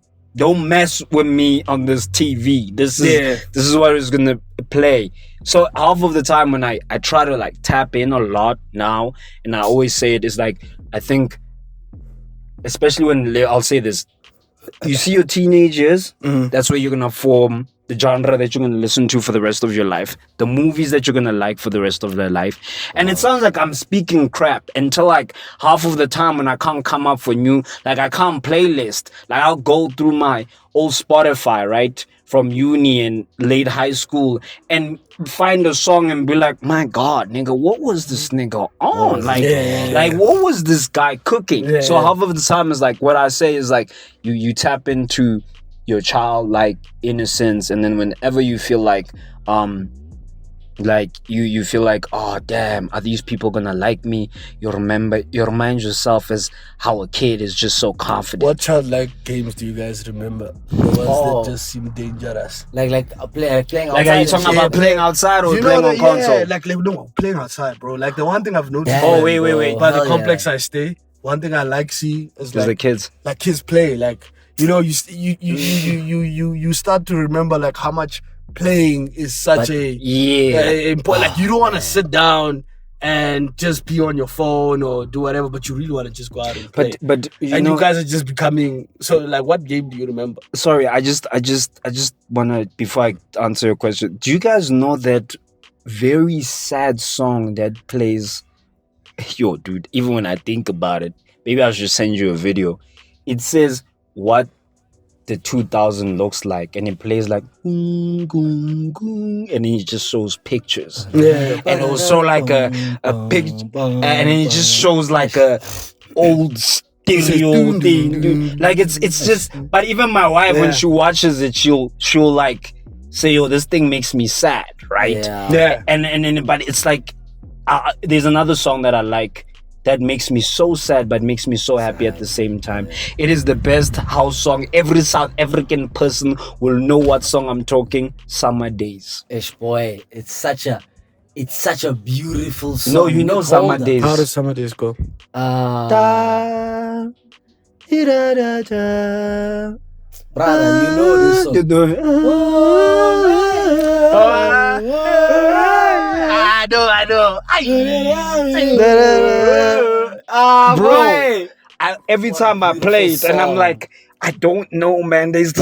mess with me on this TV. This is what is gonna play. So half of the time when I try to like tap in a lot now, and I always say it is like, I think, especially when I'll say this, you see your teenage years, that's where you're gonna form the genre that you're gonna listen to for the rest of your life, the movies that you're gonna like for the rest of their life. And it sounds like I'm speaking crap until like half of the time when I can't come up with new, like I can't playlist. Like I'll go through my old Spotify, right, from uni and late high school, and find a song and be like, my God, nigga, what was this nigga on? Like what was this guy cooking? So half of the time is like, what I say is like, you tap into your childlike innocence, and then whenever you feel like you feel like, oh damn, are these people gonna like me, you remind yourself as how a kid is just so confident. What childlike games do you guys remember? The ones that just seem dangerous. Like playing outside. Like, are you talking about playing outside or playing on console? Yeah, like no, playing outside, bro. Like the one thing I've noticed. Oh wait. By the complex I stay, one thing I like see is like the kids. Like kids play. Like, you know, you start to remember like how much playing is such important. Like you don't want to sit down and just be on your phone or do whatever, but you really want to just go out and play. But you guys are just becoming so. Like, what game do you remember? Sorry, I just wanna, before I answer your question, do you guys know that very sad song that plays? Yo, dude, even when I think about it, maybe I should send you a video. It says what the 2000 looks like, and it plays like and then it just shows pictures, and also like a picture, and then it just shows like a old stereo thing, like it's just. But even my wife, when she watches it, she'll like say, "Yo, this thing makes me sad," right? And then but it's like there's another song that I like that makes me so sad but makes me so happy at the same time. It is the best house song. Every South African person will know what song I'm talking. Summer Days. Ish boy, it's such a beautiful song. No, you know Summer Days. How does Summer Days go? Brother, you know this song. I know. Bro, every time I play it, and I'm like, I don't know, man. There's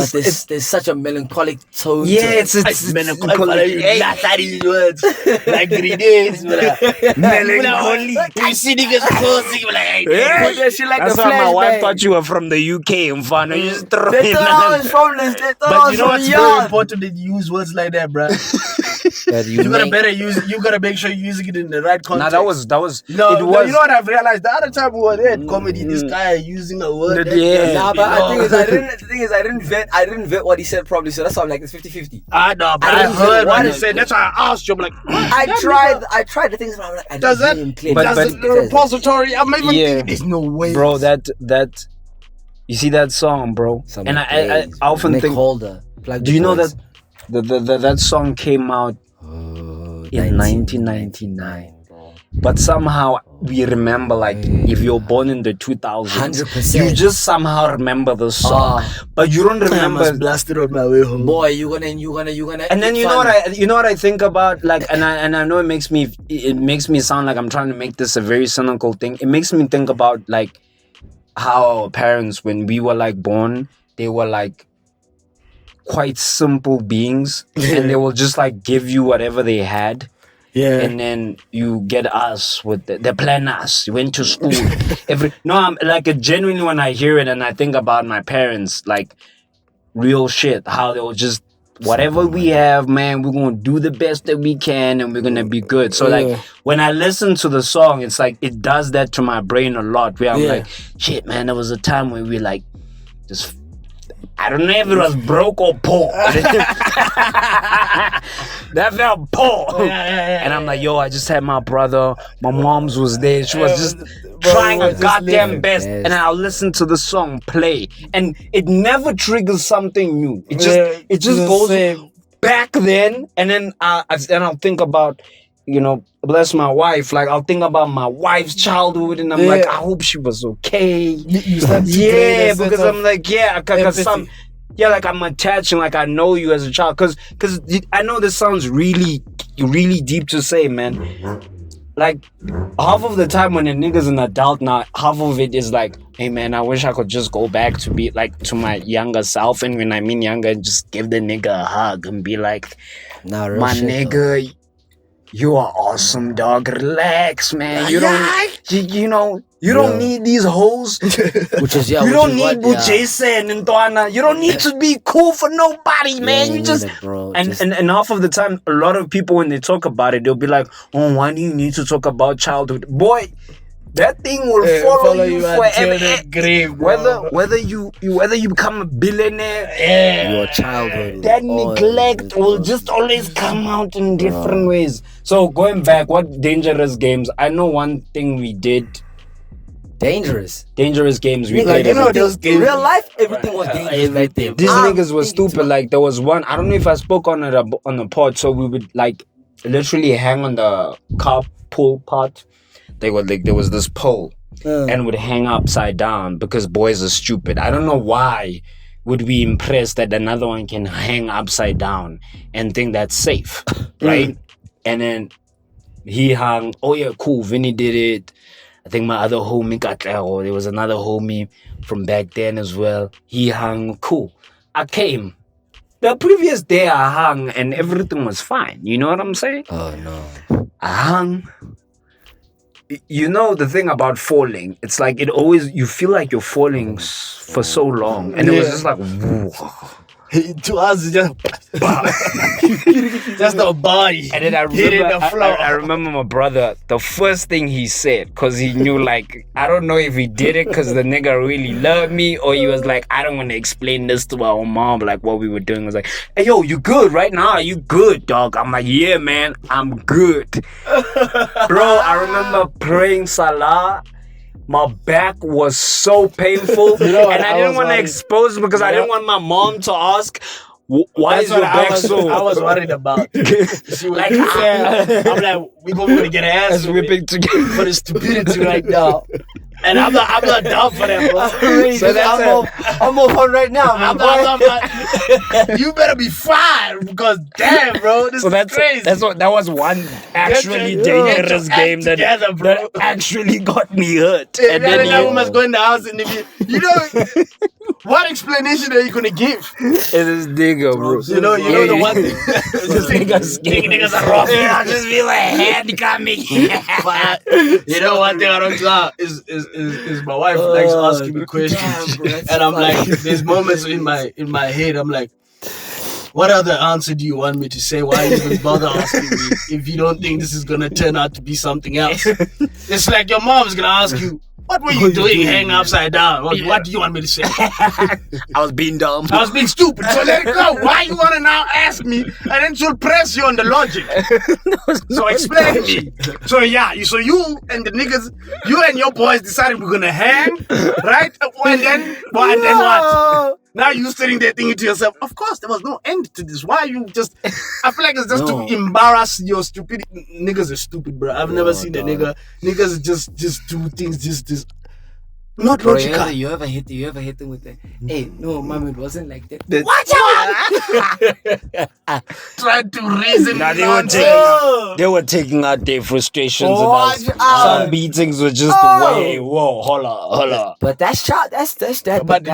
such a melancholic tone. Yeah, it's melancholic. These words like 3 days. Melancholy. You see niggas closing like, that's why my wife thought you were from the UK. In fun, you just throw it. But you know what's very important? That you use words like that, bro. You gotta make sure you're using it in the right context. Nah, that was. You know what I've realized? The other time we were there at comedy, this guy using a word. Nah, but the thing is, I didn't vet what he said properly, so that's why I'm like, it's 50-50. I know, but I heard what he said. That's why I asked you. I'm like, I tried the things, but I'm like, does the repository? I'm even thinking, there's no way, bro. That you see that song, bro, and I often think. Do you know that that song came out in 1999? But somehow we remember, like, if you're born in the 2000s, 100%. you just somehow remember the song, but you don't remember. I was blasted on my way home. Boy, you're gonna. And then you know what I think about, like, and I know it makes me sound like I'm trying to make this a very cynical thing. It makes me think about like how our parents, when we were like born, they were like quite simple beings, and they will just like give you whatever they had. Yeah, and then you get us with the plan us. You went to school. I'm like, genuinely, when I hear it and I think about my parents, like real shit, how they will just whatever we have, man, we're gonna do the best that we can and we're gonna be good. So like when I listen to the song, it's like it does that to my brain a lot. Where I'm like, shit, man, there was a time when we like just I don't know if it was broke or poor. That felt poor. And I'm like, yo, I just had my brother. My mom's was there. She was just trying her goddamn best. And I'll listen to the song play. And it never triggers something new. It just goes back then. And then I'll think about, you know, bless my wife. Like, I'll think about my wife's childhood, and I'm like, I hope she was okay. You start to because I'm like, like I'm attaching, like I know you as a child. Because I know this sounds really, really deep to say, man. Like, half of the time when a nigga's an adult now, half of it is like, hey man, I wish I could just go back to be like to my younger self. And when I mean younger, just give the nigga a hug and be like, my nigga, you are awesome, dog. Relax, man. You don't, you don't need these hoes. You don't need Jason and Tuana. You don't need to be cool for nobody, man. You just and half of the time, a lot of people when they talk about it, they'll be like, "Oh, why do you need to talk about childhood, boy?" That thing will follow you forever. Grave, whether you become a billionaire, your childhood. That neglect will just always come out in different ways. So going back, what dangerous games? I know one thing we did. Dangerous games we played. You know those games. In real life, everything was dangerous. These niggas were stupid. Like, there was one. I don't know if I spoke on it on the pod. So we would like literally hang on the car pull part. They were like, there was this pole and would hang upside down because boys are stupid. I don't know why would be impressed that another one can hang upside down and think that's safe, right? And then he hung. Oh yeah, cool. Vinny did it. I think my other homie Katlego, there was another homie from back then as well. He hung. Cool. I came. The previous day I hung and everything was fine. You know what I'm saying? Oh no. I hung. You know the thing about falling, it's like you feel like you're falling for so long, and it was just like, to us, it's just just the body. And then I remember my brother, the first thing he said, because he knew, like, I don't know if he did it because the nigga really loved me, or he was like, I don't want to explain this to our mom, like what we were doing. Was like, hey yo, you good right now? Are you good, dog? I'm like, yeah man, I'm good. Bro, I remember praying Salah. My back was so painful, and I didn't want to expose it because I didn't want my mom to ask, why is your back so? I was worried about. She was like, I'm like, we probably gonna get an ass whipping together for the stupidity right now. And I'm not down for that, bro. So I'm off on right now, man. You better be fired because damn, bro, this is crazy. That was one actually dangerous game that actually got me hurt. And then that must go in the house and you know what explanation are you gonna give? It is nigga, bro. You know the one thing. Niggas are rough. I'll just be like, handicap me. But you know one thing I don't love is my wife likes asking me questions, and I'm like, there's moments in my head, I'm like, what other answer do you want me to say? Why even bother asking me if you don't think this is gonna turn out to be something else? It's like your mom's gonna ask you, what were you doing hanging upside down? What do you want me to say? I was being dumb. I was being stupid. So let it go. Why you want to now ask me? And then she'll press you on the logic. So explain to me. So you and the niggas, you and your boys decided we're going to hang, right? And then what? Now you sitting there thinking to yourself, of course, there was no end to this. Why you just... I feel like it's just to embarrass your stupidity. Niggas are stupid, bro. I've never seen a nigga. Niggas just do things just not logical. You ever hit them with that? Hey, no, mom, it wasn't like that. Watch out! Trying to reason. They were taking out their frustrations and us. Some beatings were just holla. But that's that. But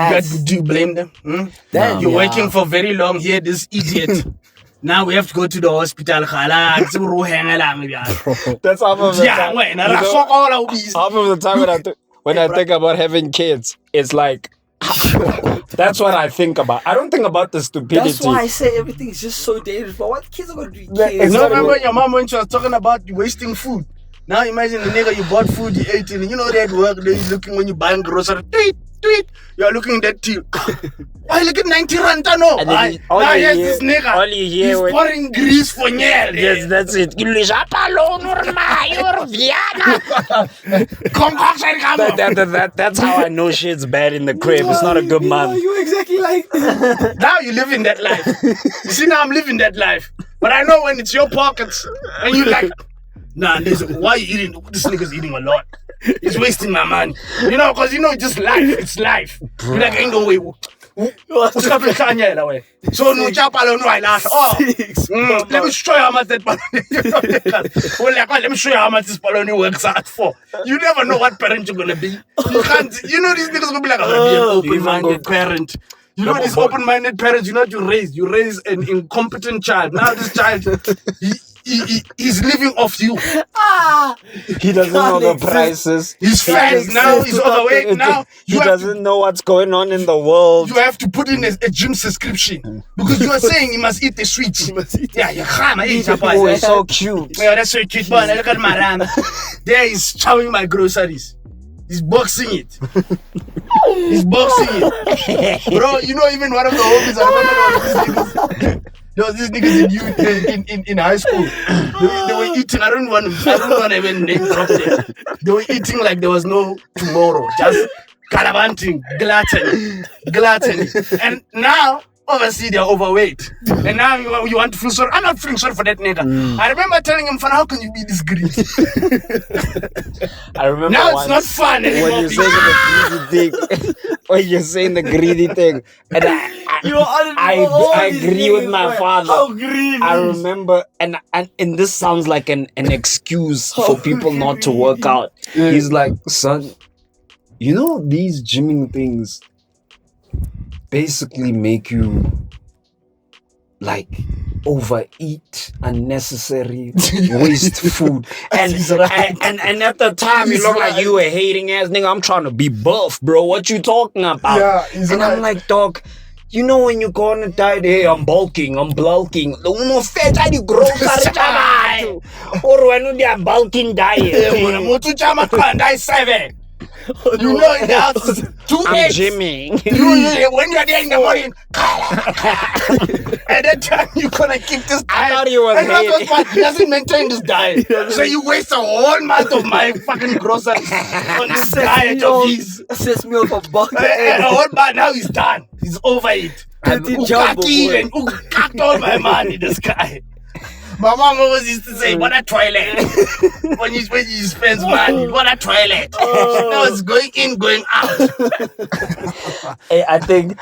do you blame them? You're working for very long here, this idiot. Now we have to go to the hospital. That's half of the time. Half of the time when I think about having kids, it's like, that's what I think about. I don't think about the stupidity. That's why I say everything is just so dangerous. But what kids are going to do? Kids. Remember your mom when she was talking about wasting food? Now imagine the nigga, you bought food, you ate it, and you know that work, you're looking when you're buying groceries. tweet. You're looking at that till. Why look at 90 rand? No. And then all Now you here's hear- this nigga. all you hear He's when- pouring grease for Nyel. Yes, that's it. That's how I know shit's bad in the crib. It's not a good month. You exactly like that. Now you live in that life. You see, now I'm living that life. But I know when it's your pockets and you like, nah, why are you eating? This nigga's eating a lot. He's wasting my money. You know, because you know, it's just life. It's life. You're like, ain't no way. What's up with Kanye that way? So, no chapalo, no, I laugh. Oh, let me show you how much that baloney. Well, like, let me show you how much this baloney works out for. You never know what parent you're gonna be. You can't, you know, these niggas gonna be like, I'm gonna be an open-minded parent. You know, these open-minded parents, you know what you raise an incompetent child. Now this child, he's living off you. He doesn't know the prices. He's fat now, he's overweight now. He doesn't know what's going on in the world. You have to put in a gym subscription because you are saying he must eat the sweets. Yeah, Oh, it's so cute. Yeah, that's so cute, man. Look at my ram. There he's chowing my groceries. He's boxing it. He's boxing it. Bro, you know, even one of the homies, I remember there was these niggas in high school. They were eating, I don't want to even name drop them. They were eating like there was no tomorrow. Just calabanting, gluttony. And now, obviously, they're overweight. And now you want to feel sorry. I'm not feeling sorry for that nigga. I remember telling him, how can you be this greedy? I remember Now once it's not fun anymore. when you're saying the greedy thing. When you're saying the greedy thing. And I agree with my father. How greedy. I remember, and this sounds like an excuse for people not to work out. He's like, son, you know these gymming things basically make you like overeat unnecessary, waste food, and at the time you look like you a hating ass nigga. I'm trying to be buff, bro. What you talking about? Yeah, he's and I'm like, dog. You know when you go on a diet, hey, I'm bulking. No fat, I do grow or when you are bulking diet. You know in the house is 2 I'm eggs. gymming. When you're there in the morning, at that time you're gonna keep this diet. I thought he was and hating. that's what he doesn't maintain this diet. So you waste a whole month of my fucking groceries on this diet of his. Sesame oil for buck. And a whole month now he's done. He's overeat. And Jumbo boy. and cacked all my money, this guy. My mom always used to say, what a toilet. when you spend money, what a toilet. Now it's going in, going out. Hey, I think,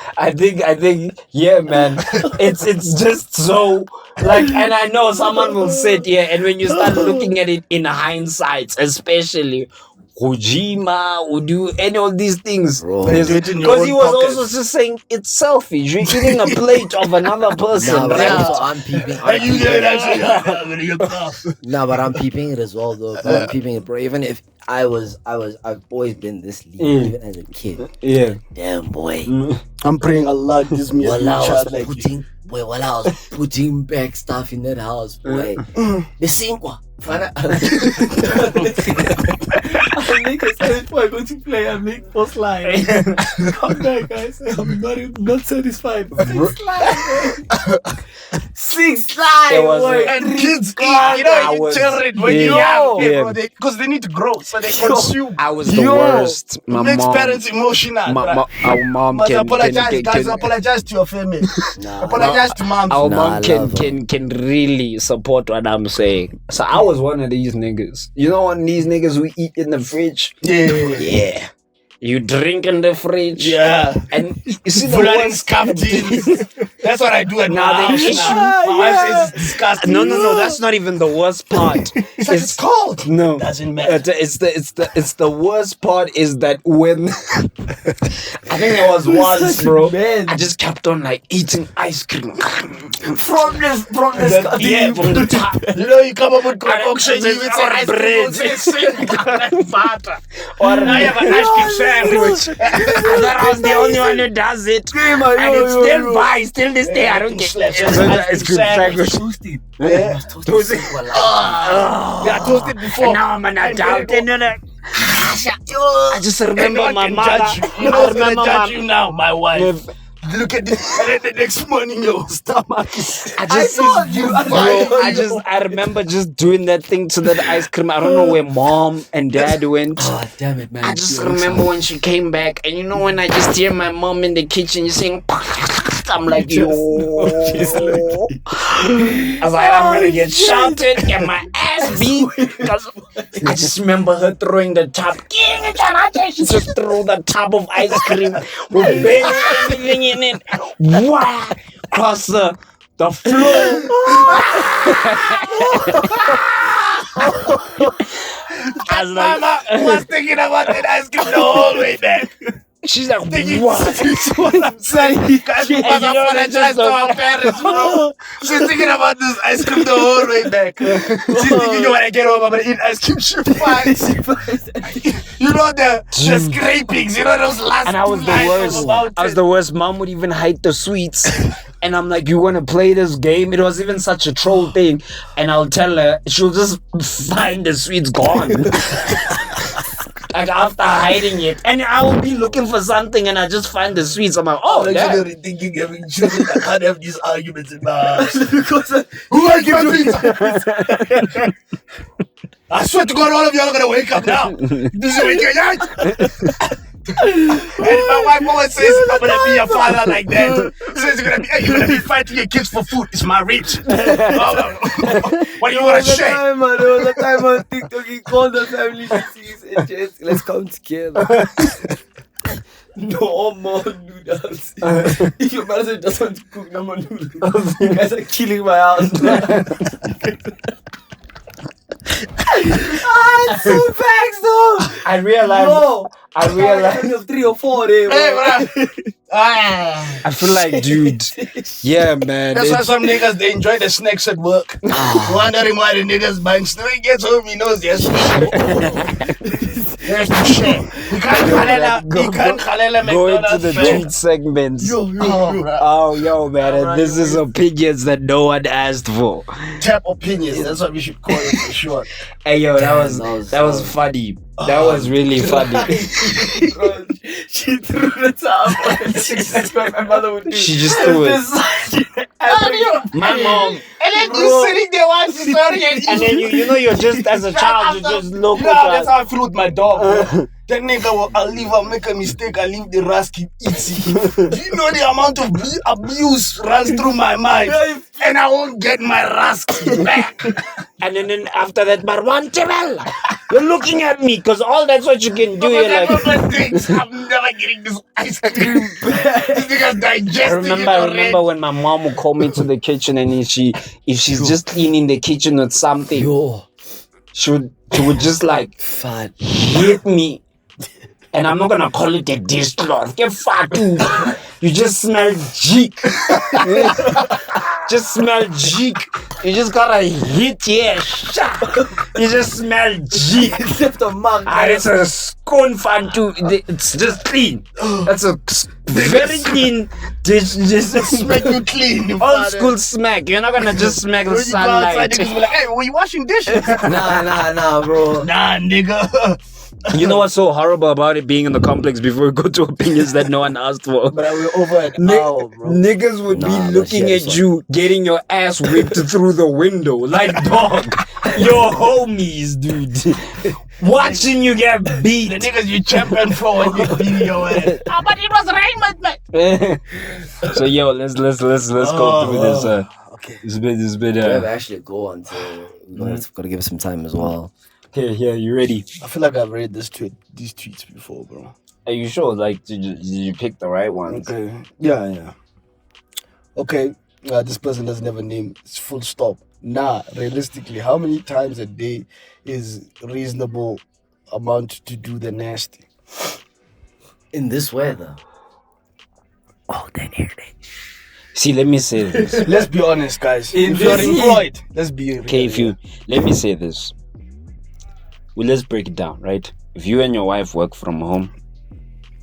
yeah, man. It's just so like, and I know someone will sit here, and when you start looking at it in hindsight, especially. Kojima would do any of these things because he was also just saying it's selfish. You're eating a plate of another person. Nah, but right? also I'm peeping. Nah, but I'm peeping it as well, though. Bro. I'm peeping it, bro. Even if I've always been this lean, even as a kid. Yeah. Damn, boy. I'm praying Allah gives me While I was putting back stuff in that house, boy. The same one. I make a stage before I go to play. I make 4 slides. Come back, guys. I'm not satisfied. 6 slides, boy. 6 slides, boy. And kids eat, you know, you children when you're young, because they need to grow, so they consume. I was the worst. My It makes mom, parents emotional. our mom Must can apologize, guys. Apologize to your family. Apologize to mom. our Nah, mom I can really support what I'm saying. So I was one of these niggas. You know, one of these niggas who eat in the fridge. Yeah. You drink in the fridge. Yeah. And you see the Flooding worst. scuff That's what I do at Now my the house issue- now. My wife says it's disgusting. No, that's not even the worst part. It's cold. No, Doesn't matter. It's the worst part is that when I think there was once, bro, I just kept on like eating ice cream From this from the top. You know, you come up with concoction, you Just eat some ice bread. cream, it's like butter. Or Now you have an ice cream sandwich. I was the only one who does it, and it's still fine. Still this day, I don't get Slaps it. on the ice cream sandwich. Toasted. Yeah. Toasted. Yeah, I toasted before. And now I'm an adult, and then I just remember my mother. Judge you. You know what's gonna judge you now? My wife. Look at this, and then the next morning your stomach is. I remember just doing that thing to that ice cream. I don't know where mom and dad went. Oh, damn it, man. I just remember when she came back, and you know when I just hear my mom in the kitchen saying, I'm like, yo. I was like, I'm gonna get shouted, get my ass beat. I just remember her throwing the top. She just threw the top of ice cream with barely anything in it. Wow! Across the floor. I was like, Mama was thinking about that ice cream the whole way back. She's like, what? That's what I'm saying. Guys, we must apologize to our parents, bro. She's thinking about this ice cream the whole way back. She's thinking, when I get home, I'm gonna eat ice cream. She finds. You know the scrapings, you know those last. And I was the worst. I was the worst. Mom would even hide the sweets. And I'm like, you want to play this game? It was even such a troll thing. And I'll tell her, she'll just find the sweets gone. Like after hiding it, and I will be looking for something, and I just find the sweets. I'm like, oh, I'm actually thinking having children. I can't have these arguments in my house because who are you pizza? I swear to God, all of y'all are gonna wake up now. This is weekend. And my wife always says, I'm gonna be a father like that. She says, you're gonna be fighting your kids for food. It's my rich. What do you want to share? There was a time on TikTok, he called the family meetings and just, let's come together. No more noodles. If your mother doesn't want to cook no more noodles, you guys are killing my house. It's so facts though. I realized. I realized 3 or 4 there. Hey, bro. I feel like, dude. Yeah, man. That's why some niggas they enjoy the snacks at work. Wondering why the niggas buying snacks. He gets home, he knows yes. There's the shit. You can't Khalela Go into McDonald's. the tweet segments. Yo, man. And this is opinions that no one asked for. Tap opinions. That's what we should call it for sure. Hey, yo, that was funny. That was really funny. She threw the top. That's what my mother would do. She just threw it. My mom. And then you sitting there watching story And then you're just as a child, you just look. That's how I feel with my dog. Bro. That nigga I'll make a mistake, I leave the rascal easy. Do you know the amount of abuse runs through my mind? And I won't get my rascal back. And then after that, Marwan Tebel, you're looking at me because all that's what you can do. You're like, I'm never getting this ice cream back. This nigga's digesting I remember when my mom would call me to the kitchen, and if she's just cleaning the kitchen with something, she would just like hit me. And I'm not gonna call it a dishcloth. Get fat, dude. You just smell jeek. Just smell jeek. You just gotta hit here. You just smell jeek. Except a mug. It's a scone fan too. It's just clean. That's a very clean dish. Just smack you clean. Old school smack. You're not gonna just smack the sunlight. Niggas be like, hey, were you washing dishes? Nah, bro. Nah, nigga. You know what's so horrible about it being in the complex before we go to opinions that no one asked for? But we're over an hour, bro. Niggas would be looking at you getting your ass whipped through the window like dog. Your homies, dude. Watching you get beat. The niggas you champion for when you beat your ass. But it was Raymond, man. So yo, let's go through this. Okay. This bit. We have actually go on to. We've got to give it some time as well. Yeah, you ready? I feel like I've read these tweets before, bro. Are you sure? Like, did you pick the right ones? Okay. Yeah. Okay. This person doesn't have a name. It's full stop. Realistically, how many times a day is reasonable amount to do the nasty? In this weather. Oh, then here they. See, let me say this. Let's be honest, guys. If you're employed, let's be okay. Let me say this. Well, let's break it down, right? If you and your wife work from home,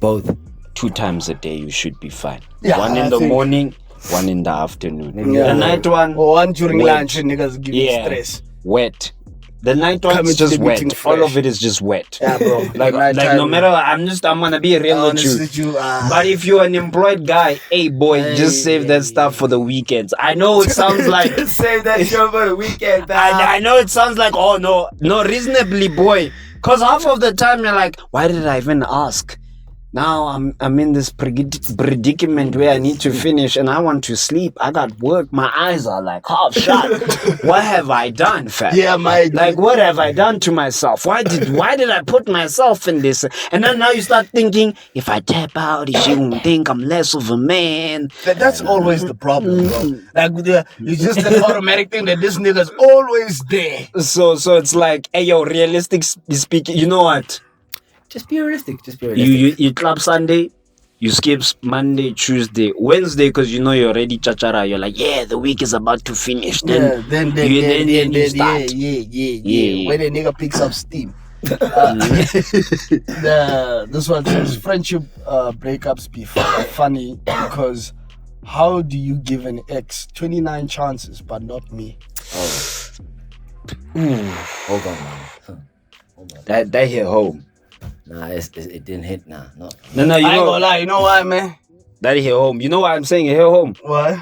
both 2 times a day, you should be fine. Yeah, one in the morning, one in the afternoon. Yeah. The night one, or one during wet. lunch, and niggas give you stress. Wet. The night one Coming is to just the wet. meeting All fresh. of it is just wet. Yeah, bro. Like no matter, I'm gonna be real with Honest you. with you, But if you're an employed guy, hey boy, just save that stuff for the weekends. I know it sounds like Save that shit for the weekend. I know it sounds like oh no, reasonably boy. Cause half of the time you're like, why did I even ask? Now I'm in this predicament where I need to finish and I want to sleep. I got work. My eyes are like half shut. What have I done, fam? Yeah, like what have I done to myself? Why did I put myself in this? And then now you start thinking, if I tap out, is she gonna think I'm less of a man? That's always the problem, bro. Like it's just an automatic thing that this nigga's always there. So it's like, hey yo, realistic speaking, you know what? Just be realistic. Just be realistic. You club Sunday, you skip Monday, Tuesday, Wednesday, because you know you're already chachara. You're like, yeah, the week is about to finish. Then you start. Yeah. When a nigga picks up steam. This one says friendship breakups be funny because how do you give an ex 29 chances but not me? Hold on, man. That hit home. Nah, it didn't hit. Nah, no. No, I ain't gonna lie, you know why, man? That hit home. You know why I'm saying it hit home? What?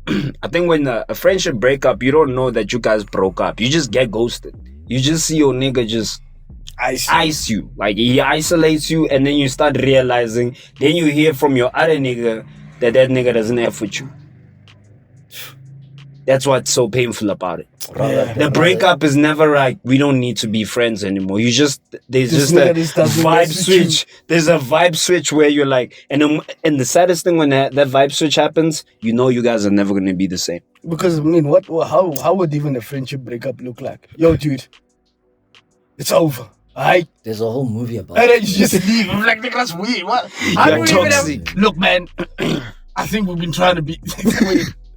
I think when a friendship breakup, you don't know that you guys broke up. You just get ghosted. You just see your nigga just ice you. Like he isolates you and then you start realizing, then you hear from your other nigga that nigga doesn't F with you. That's what's so painful about it. The breakup is never like we don't need to be friends anymore. There's just a vibe switch. There's a vibe switch where you're like, and the saddest thing when that vibe switch happens, you know you guys are never gonna be the same. Because I mean, how would even a friendship breakup look like? Yo, dude, it's over. Alright. There's a whole movie about And then you just leave. I'm like, nigga, that's weird. What? You're toxic. Look, man, I think we've been trying to be.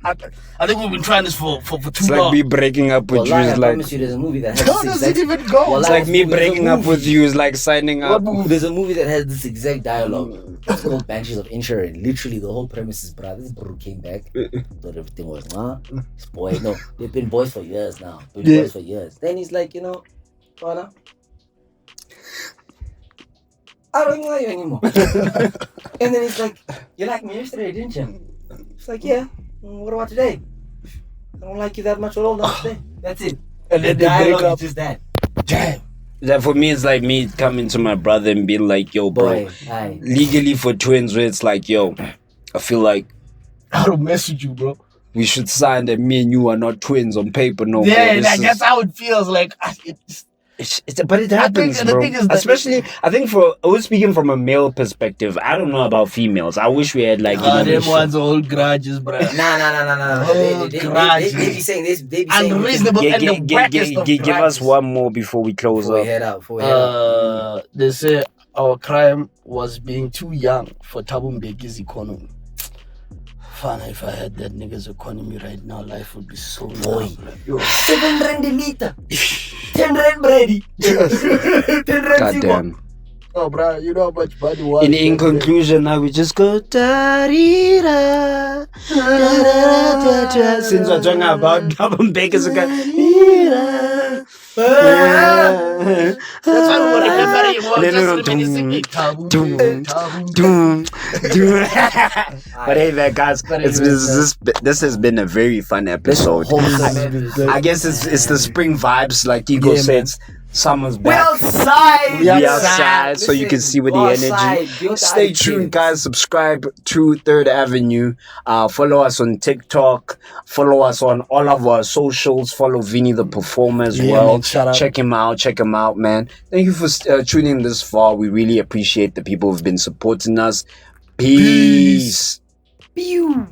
I think we've been trying this for too It's long. like me breaking up with you I is like. promise you, there's a movie that has How this does it exact. even go? It's like me breaking up with you is like signing up. There's a movie that has this exact dialogue. It's called Banshees of Inisherin. Literally, the whole premise is, brother, this bro came back, thought everything was, this boy, no, they've been boys for years now. Boys for years. Then he's like, Connor, I don't even like you anymore. And then he's like, you liked me yesterday, didn't you? It's like, yeah. What about today? I don't like you that much at all today. That's it. And then The they break dialogue up. is just that. Damn. That for me, it's like me coming to my brother and being like, yo, bro, Boy, aye. legally for twins, where it's like, yo, I feel like I don't mess with you, bro. we should sign that me and you are not twins on paper no more. Yeah, This like, is- that's how it feels. Like, but it happens, the bro. thing is that- Especially, I think I was speaking from a male perspective. I don't know about females. I wish we had like, them ones are all grudges, bro. Nah. They be saying this. They be saying Unreasonable. And the wackest of give us grudges. one more before we close Before we up. head out. They say our crime was being too young for Thabo Mbeki's economy. Fana, if I had that nigga's economy right now, life would be so Boy. Yo. 7 rand a liter. 10 rand bready. 10 rand God zero. damn. Oh, bro, you know how much money was. In conclusion, now we just go da-dee-da, da-da-da-da-da. Since we're talking about Thabo Mbeki's economy. That's why we want to get better. You want No, no, just reminiscing. Thabo, doom, Thabo. Doom. But hey, man, guys, this has been a very fun episode. I guess it's the spring vibes, like Ego Yeah, said. Summer's We back. outside. We outside, so you can see with the energy. Stay tuned, guys. Subscribe to Third Avenue. Follow us on TikTok. Follow us on all of our socials. Follow Vinny the Performer as Yeah, well. man, shout out. Check him out, man. Thank you for tuning in this far. We really appreciate the people who've been supporting us. Peace. Pew.